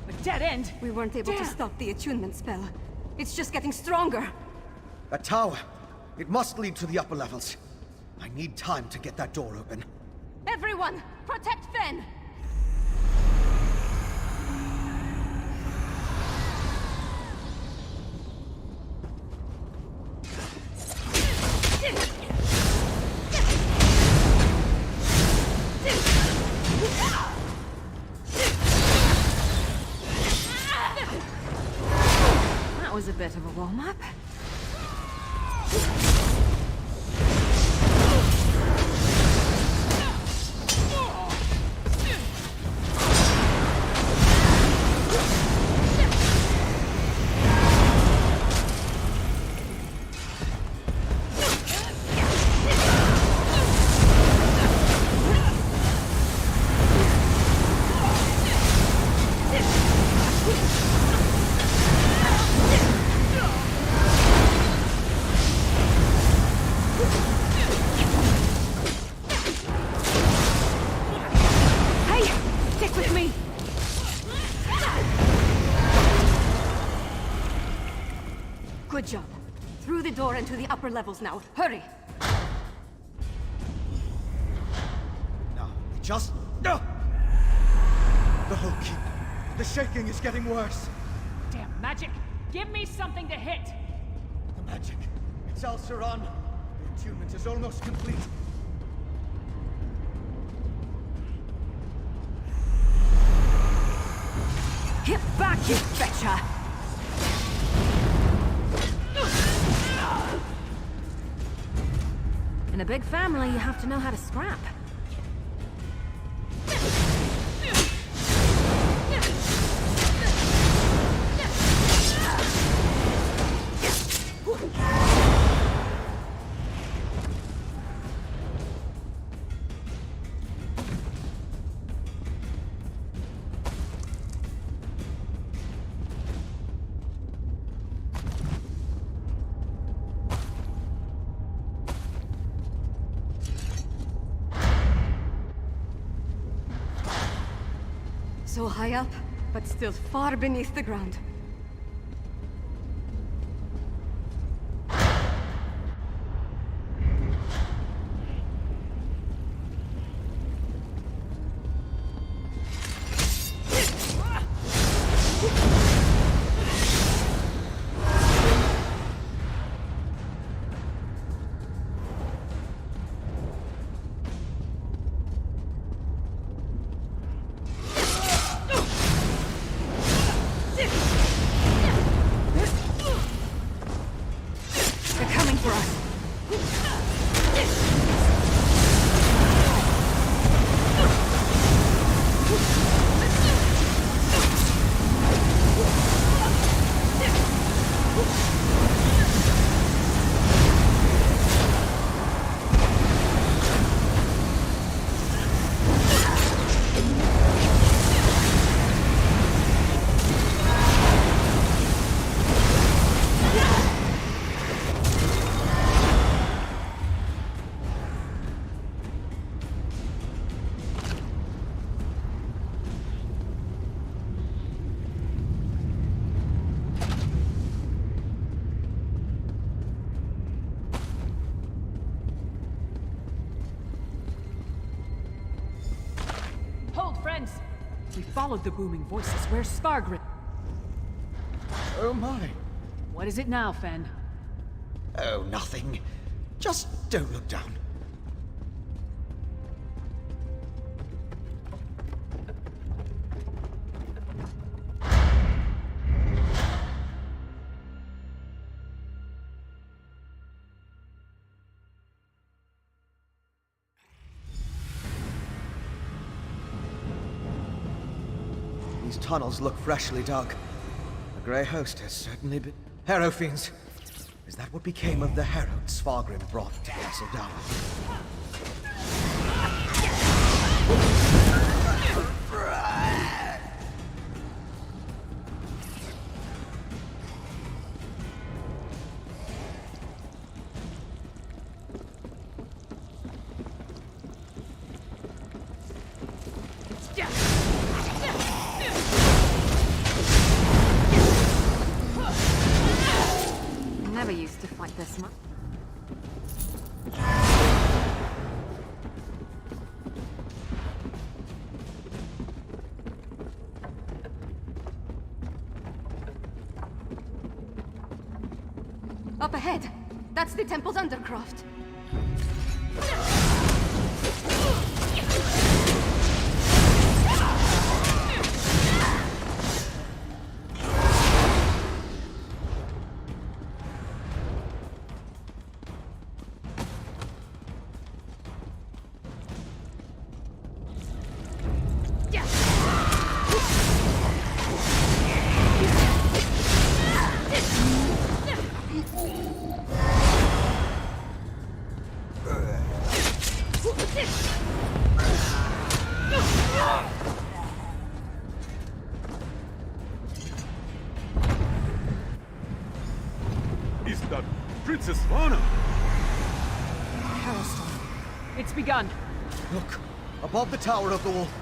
A dead end? We weren't able to stop the attunement spell. It's just getting stronger. A tower. It must lead to the upper levels. I need time to get that door open. Everyone, protect Fen! warm-up? Good job. Through the door and to the upper levels now. Hurry! No, just... No! The whole keep. The shaking is getting worse. Damn magic! Give me something to hit! The magic. It's Al-Saran. The attunement is almost complete. Get back, you fetcher! In a big family, you have to know how to scrap. So high up, but still far beneath the ground. We followed the booming voices. Where's Spargrid? Oh my. What is it now, Fen? Oh, nothing. Just don't look down. These tunnels look freshly dug. The Grey Host has certainly been... Harrow Fiends! Is that what became of the herald Svargrim brought to Castle Down? Never used to fight this much. Up ahead! That's the temple's undercroft. Princess Svana! It's begun. Look, above the Tower of the Wolf.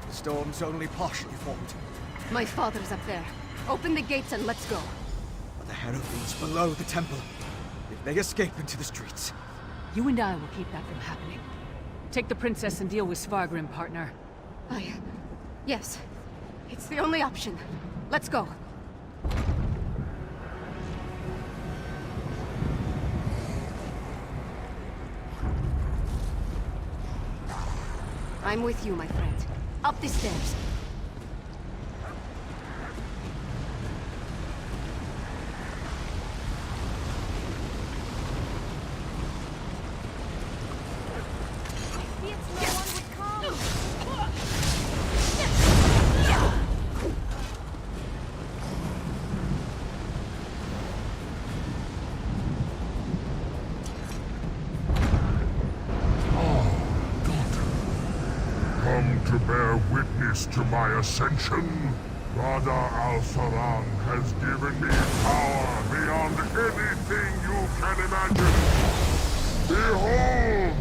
The storm's only partially formed. My father's up there. Open the gates and let's go. But the Harrow leads below the temple. If they escape into the streets... You and I will keep that from happening. Take the princess and deal with Svargrim, partner. Yes. It's the only option. Let's go. I'm with you, my friend. Up the stairs. To bear witness to my ascension, Brother Al-Saran has given me power beyond anything you can imagine. Behold!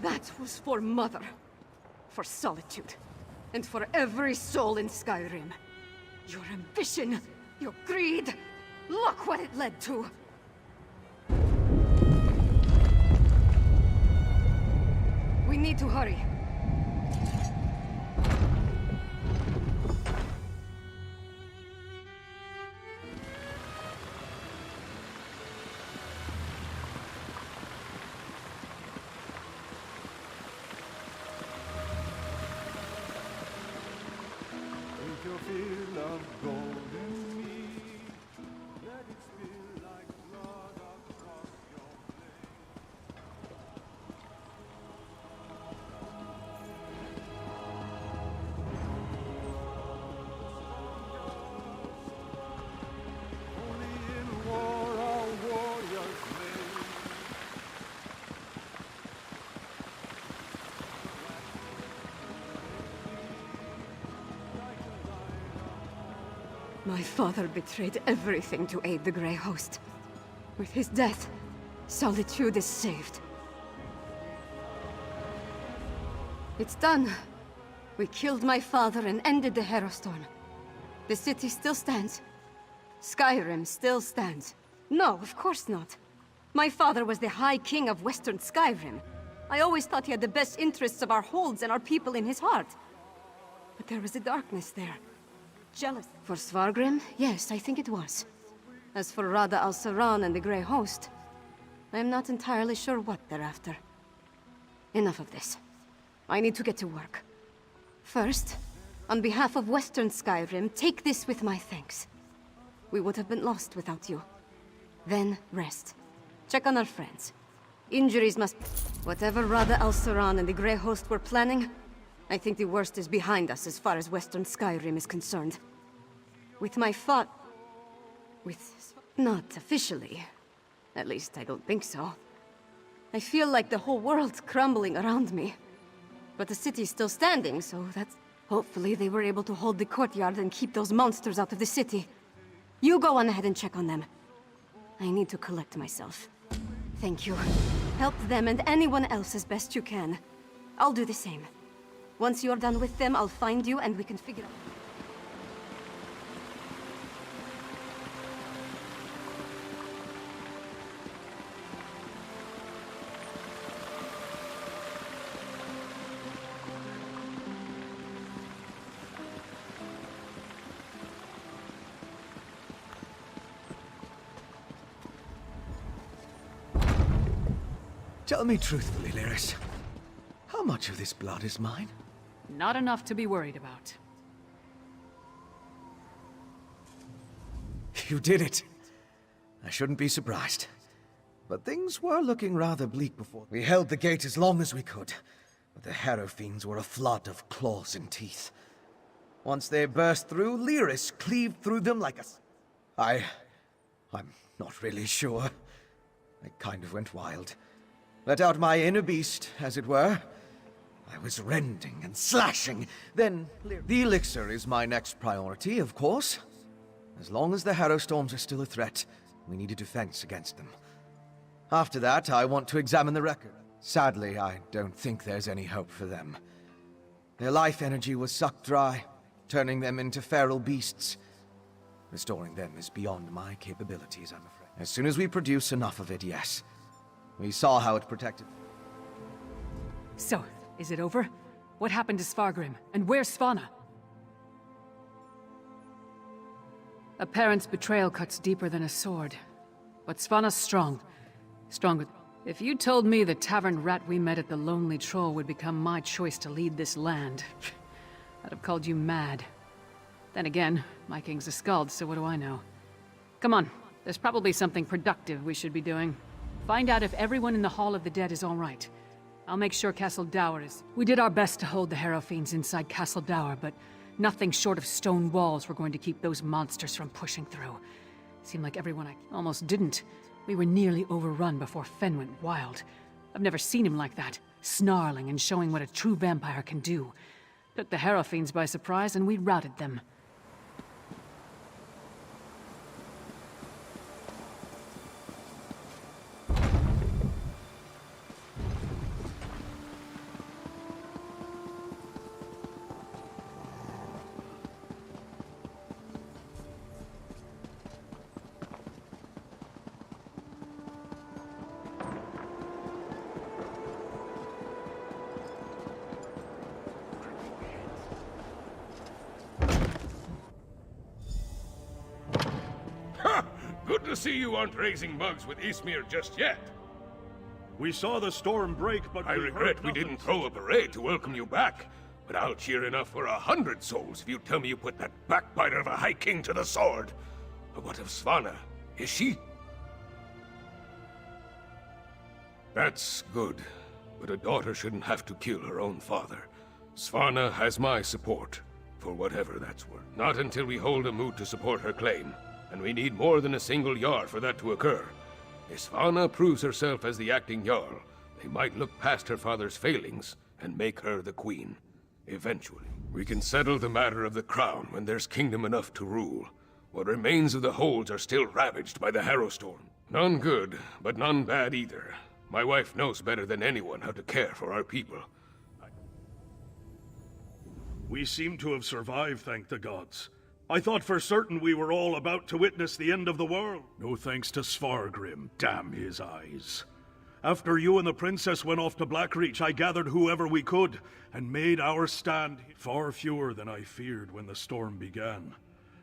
That was for Mother. For Solitude. And for every soul in Skyrim. Your ambition, your greed, look what it led to! We need to hurry. My father betrayed everything to aid the Grey Host. With his death, Solitude is saved. It's done. We killed my father and ended the Herostorm. The city still stands. Skyrim still stands. No, of course not. My father was the High King of Western Skyrim. I always thought he had the best interests of our holds and our people in his heart. But there was a darkness there. Jealous. For Svargrim? Yes, I think it was. As for Rada al-Saran and the Grey Host, I am not entirely sure what they're after. Enough of this. I need to get to work. First, on behalf of Western Skyrim, take this with my thanks. We would have been lost without you. Then, rest. Check on our friends. Injuries must... Whatever Rada al-Saran and the Grey Host were planning, I think the worst is behind us as far as Western Skyrim is concerned. With my not officially. At least I don't think so. I feel like the whole world's crumbling around me. But the city's still standing, so that's... Hopefully they were able to hold the courtyard and keep those monsters out of the city. You go on ahead and check on them. I need to collect myself. Thank you. Help them and anyone else as best you can. I'll do the same. Once you're done with them, I'll find you and we can figure out... Tell me truthfully, Lyris. How much of this blood is mine? Not enough to be worried about. You did it. I shouldn't be surprised. But things were looking rather bleak before. We held the gate as long as we could, but the Harrow Fiends were a flood of claws and teeth. Once they burst through, Lyris cleaved through them like a... I'm not really sure. I kind of went wild. Let out my inner beast, as it were. I was rending and slashing. Then, the elixir is my next priority, of course. As long as the Harrow Storms are still a threat, we need a defense against them. After that, I want to examine the record. Sadly, I don't think there's any hope for them. Their life energy was sucked dry, turning them into feral beasts. Restoring them is beyond my capabilities, I'm afraid. As soon as we produce enough of it, yes. We saw how it protected. So, is it over? What happened to Svargrim? And where's Svanna? A parent's betrayal cuts deeper than a sword. But Svanna's strong. Stronger. If you told me the tavern rat we met at the Lonely Troll would become my choice to lead this land, I'd have called you mad. Then again, my king's a skald, so what do I know? Come on, there's probably something productive we should be doing. Find out if everyone in the Hall of the Dead is all right. I'll make sure Castle Dour is. We did our best to hold the Harrow Fiends inside Castle Dour, but nothing short of stone walls were going to keep those monsters from pushing through. Seemed like everyone I almost didn't. We were nearly overrun before Fen went wild. I've never seen him like that, snarling and showing what a true vampire can do. Took the Harrow Fiends by surprise and we routed them. Good to see you aren't raising bugs with Ismir just yet. We saw the storm break, but I regret we didn't throw a parade to welcome you back. But I'll cheer enough for 100 souls if you tell me you put that backbiter of a High King to the sword. But what of Svanna? Is she? That's good. But a daughter shouldn't have to kill her own father. Svanna has my support, for whatever that's worth. Not until we hold a moot to support her claim. And we need more than a single Jarl for that to occur. If Svanna proves herself as the acting Jarl, they might look past her father's failings and make her the queen. Eventually. We can settle the matter of the crown when there's kingdom enough to rule. What remains of the holds are still ravaged by the Harrow Storm. None good, but none bad either. My wife knows better than anyone how to care for our people. We seem to have survived, thank the gods. I thought for certain we were all about to witness the end of the world. No thanks to Svargrim, damn his eyes. After you and the princess went off to Blackreach, I gathered whoever we could, and made our stand. Far fewer than I feared when the storm began.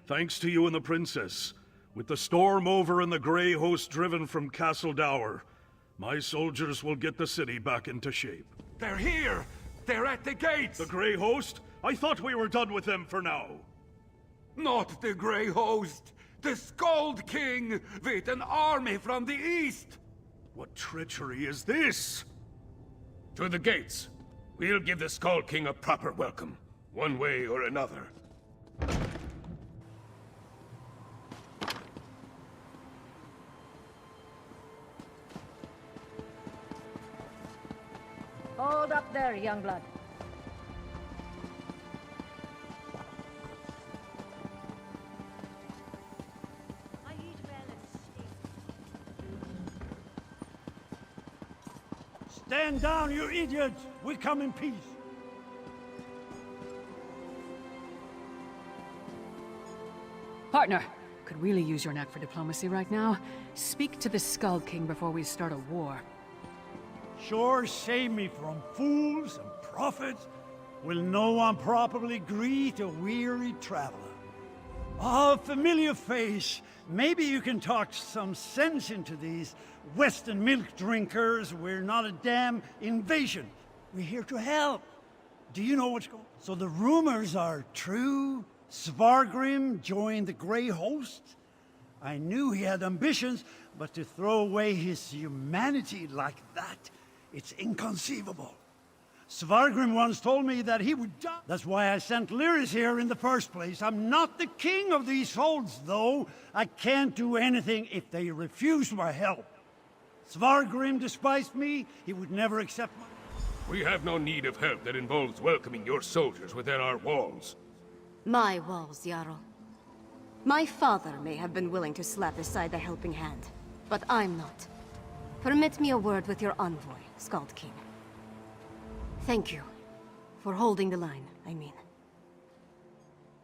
Thanks to you and the princess, with the storm over and the Grey host driven from Castle Dower, my soldiers will get the city back into shape. They're here! They're at the gates! The Grey host? I thought we were done with them for now. Not the Grey host! The Skald King, with an army from the east! What treachery is this? To the gates. We'll give the Skald King a proper welcome, one way or another. Hold up there, young blood. Stand down, you idiots! We come in peace. Partner, could really use your knack for diplomacy right now. Speak to the Skald King before we start a war. Sure, save me from fools and prophets. Will no one properly greet a weary traveler? Ah, familiar face. Maybe you can talk some sense into these Western milk drinkers. We're not a damn invasion. We're here to help. Do you know what's going on? So the rumors are true? Svargrim joined the Grey host? I knew he had ambitions, but to throw away his humanity like that, it's inconceivable. Svargrim once told me that he would die. That's why I sent Lyris here in the first place. I'm not the king of these holds, though. I can't do anything if they refuse my help. Svargrim despised me. He would never accept my... We have no need of help that involves welcoming your soldiers within our walls. My walls, Jarl. My father may have been willing to slap aside the helping hand, but I'm not. Permit me a word with your envoy, Skald King. Thank you. For holding the line, I mean.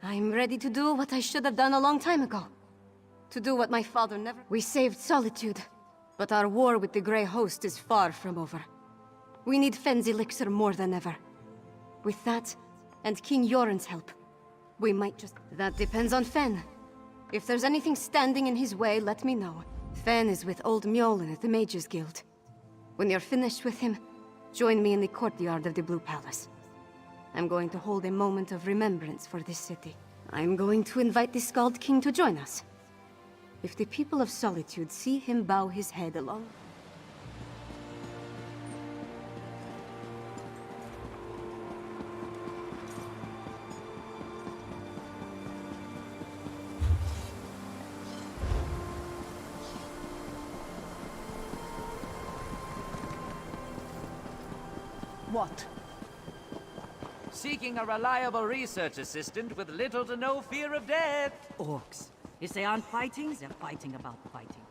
I'm ready to do what I should have done a long time ago. To do what my father never... We saved Solitude, but our war with the Grey host is far from over. We need Fenn's elixir more than ever. With that, and King Yoren's help, we might just... That depends on Fenn. If there's anything standing in his way, let me know. Fenn is with old Mjolnir at the Mages Guild. When you're finished with him, join me in the courtyard of the Blue Palace. I'm going to hold a moment of remembrance for this city. I'm going to invite the Skald King to join us. If the people of Solitude see him bow his head along... What? Seeking a reliable research assistant with little to no fear of death. Orcs. If they aren't fighting, they're fighting about fighting.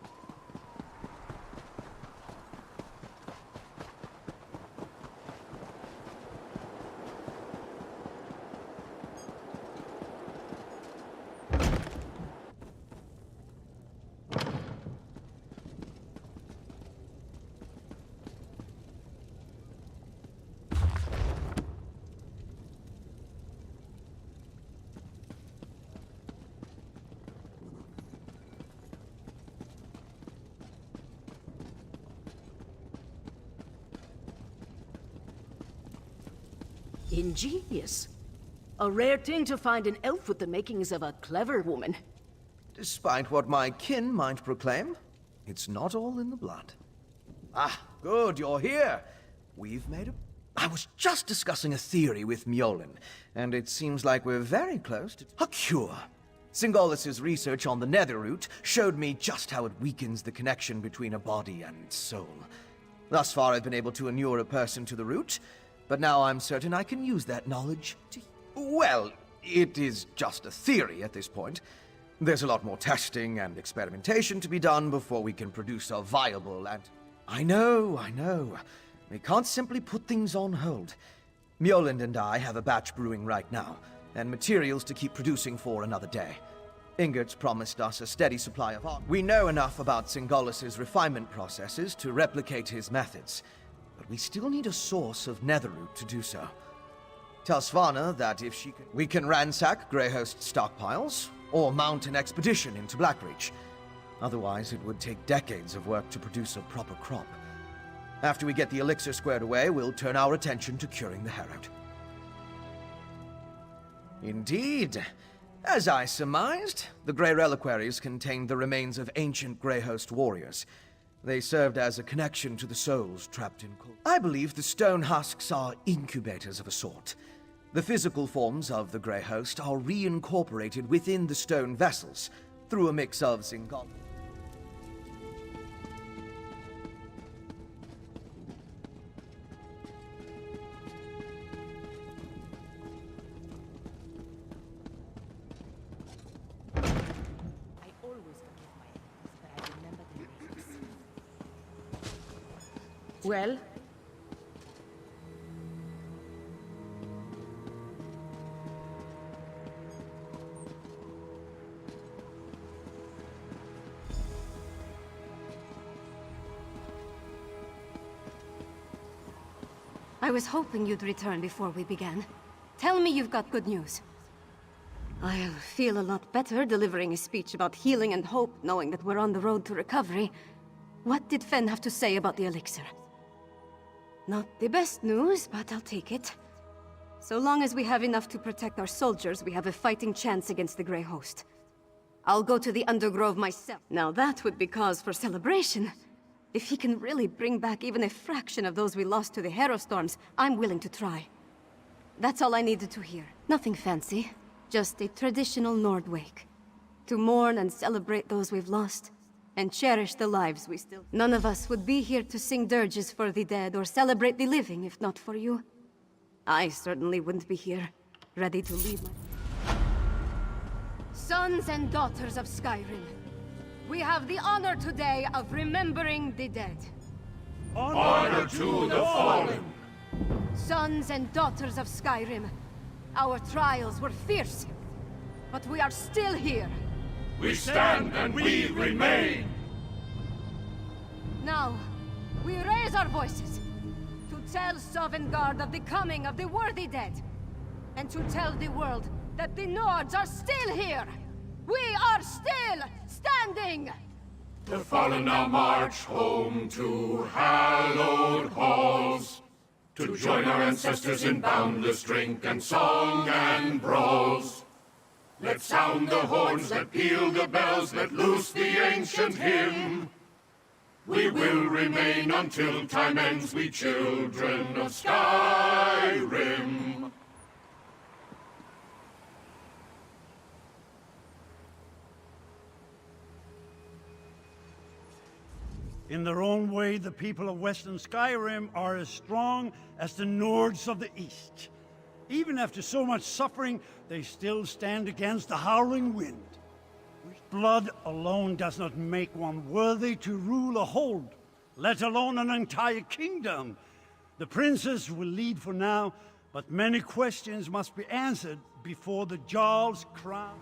Ingenious. A rare thing to find an elf with the makings of a clever woman. Despite what my kin might proclaim, it's not all in the blood. Ah, good, you're here. We've made a... I was just discussing a theory with Mjolnir, and it seems like we're very close to a cure. Singolis's research on the nether root showed me just how it weakens the connection between a body and soul. Thus far, I've been able to inure a person to the root, but now I'm certain I can use that knowledge to... Well, it is just a theory at this point. There's a lot more testing and experimentation to be done before we can produce a viable and... I know. We can't simply put things on hold. Mjolnir and I have a batch brewing right now, and materials to keep producing for another day. Ingert's promised us a steady supply of art. We know enough about Singalis' refinement processes to replicate his methods, but we still need a source of netherroot to do so. Tell Svanna that if she can... We can ransack Greyhost stockpiles, or mount an expedition into Blackreach. Otherwise, it would take decades of work to produce a proper crop. After we get the elixir squared away, we'll turn our attention to curing the Herald. Indeed. As I surmised, the Grey Reliquaries contained the remains of ancient Greyhost warriors. They served as a connection to the souls trapped in cold. I believe the stone husks are incubators of a sort. The physical forms of the Greyhost are reincorporated within the stone vessels through a mix of Singal. Well? I was hoping you'd return before we began. Tell me you've got good news. I'll feel a lot better delivering a speech about healing and hope, knowing that we're on the road to recovery. What did Fen have to say about the elixir? Not the best news, but I'll take it. So long as we have enough to protect our soldiers, we have a fighting chance against the Grey Host. I'll go to the Undergrove myself. Now that would be cause for celebration. If he can really bring back even a fraction of those we lost to the Herostorms, I'm willing to try. That's all I needed to hear. Nothing fancy. Just a traditional Nord wake. To mourn and celebrate those we've lost. And cherish the lives we still... None of us would be here to sing dirges for the dead or celebrate the living if not for you. I certainly wouldn't be here, ready to leave my... Sons and daughters of Skyrim, we have the honor today of remembering the dead. Honor to the fallen! Sons and daughters of Skyrim, our trials were fierce, but we are still here. We stand and we remain! Now, we raise our voices to tell Sovngarde of the coming of the worthy dead, and to tell the world that the Nords are still here! We are still standing! The fallen now march home to hallowed halls, to join our ancestors in boundless drink and song and brawls. Let sound the horns, let peal the bells, let loose the ancient hymn. We will remain until time ends, we children of Skyrim. In their own way, the people of Western Skyrim are as strong as the Nords of the East. Even after so much suffering, they still stand against the howling wind. Blood alone does not make one worthy to rule a hold, let alone an entire kingdom. The princess will lead for now, but many questions must be answered before the Jarl's crown.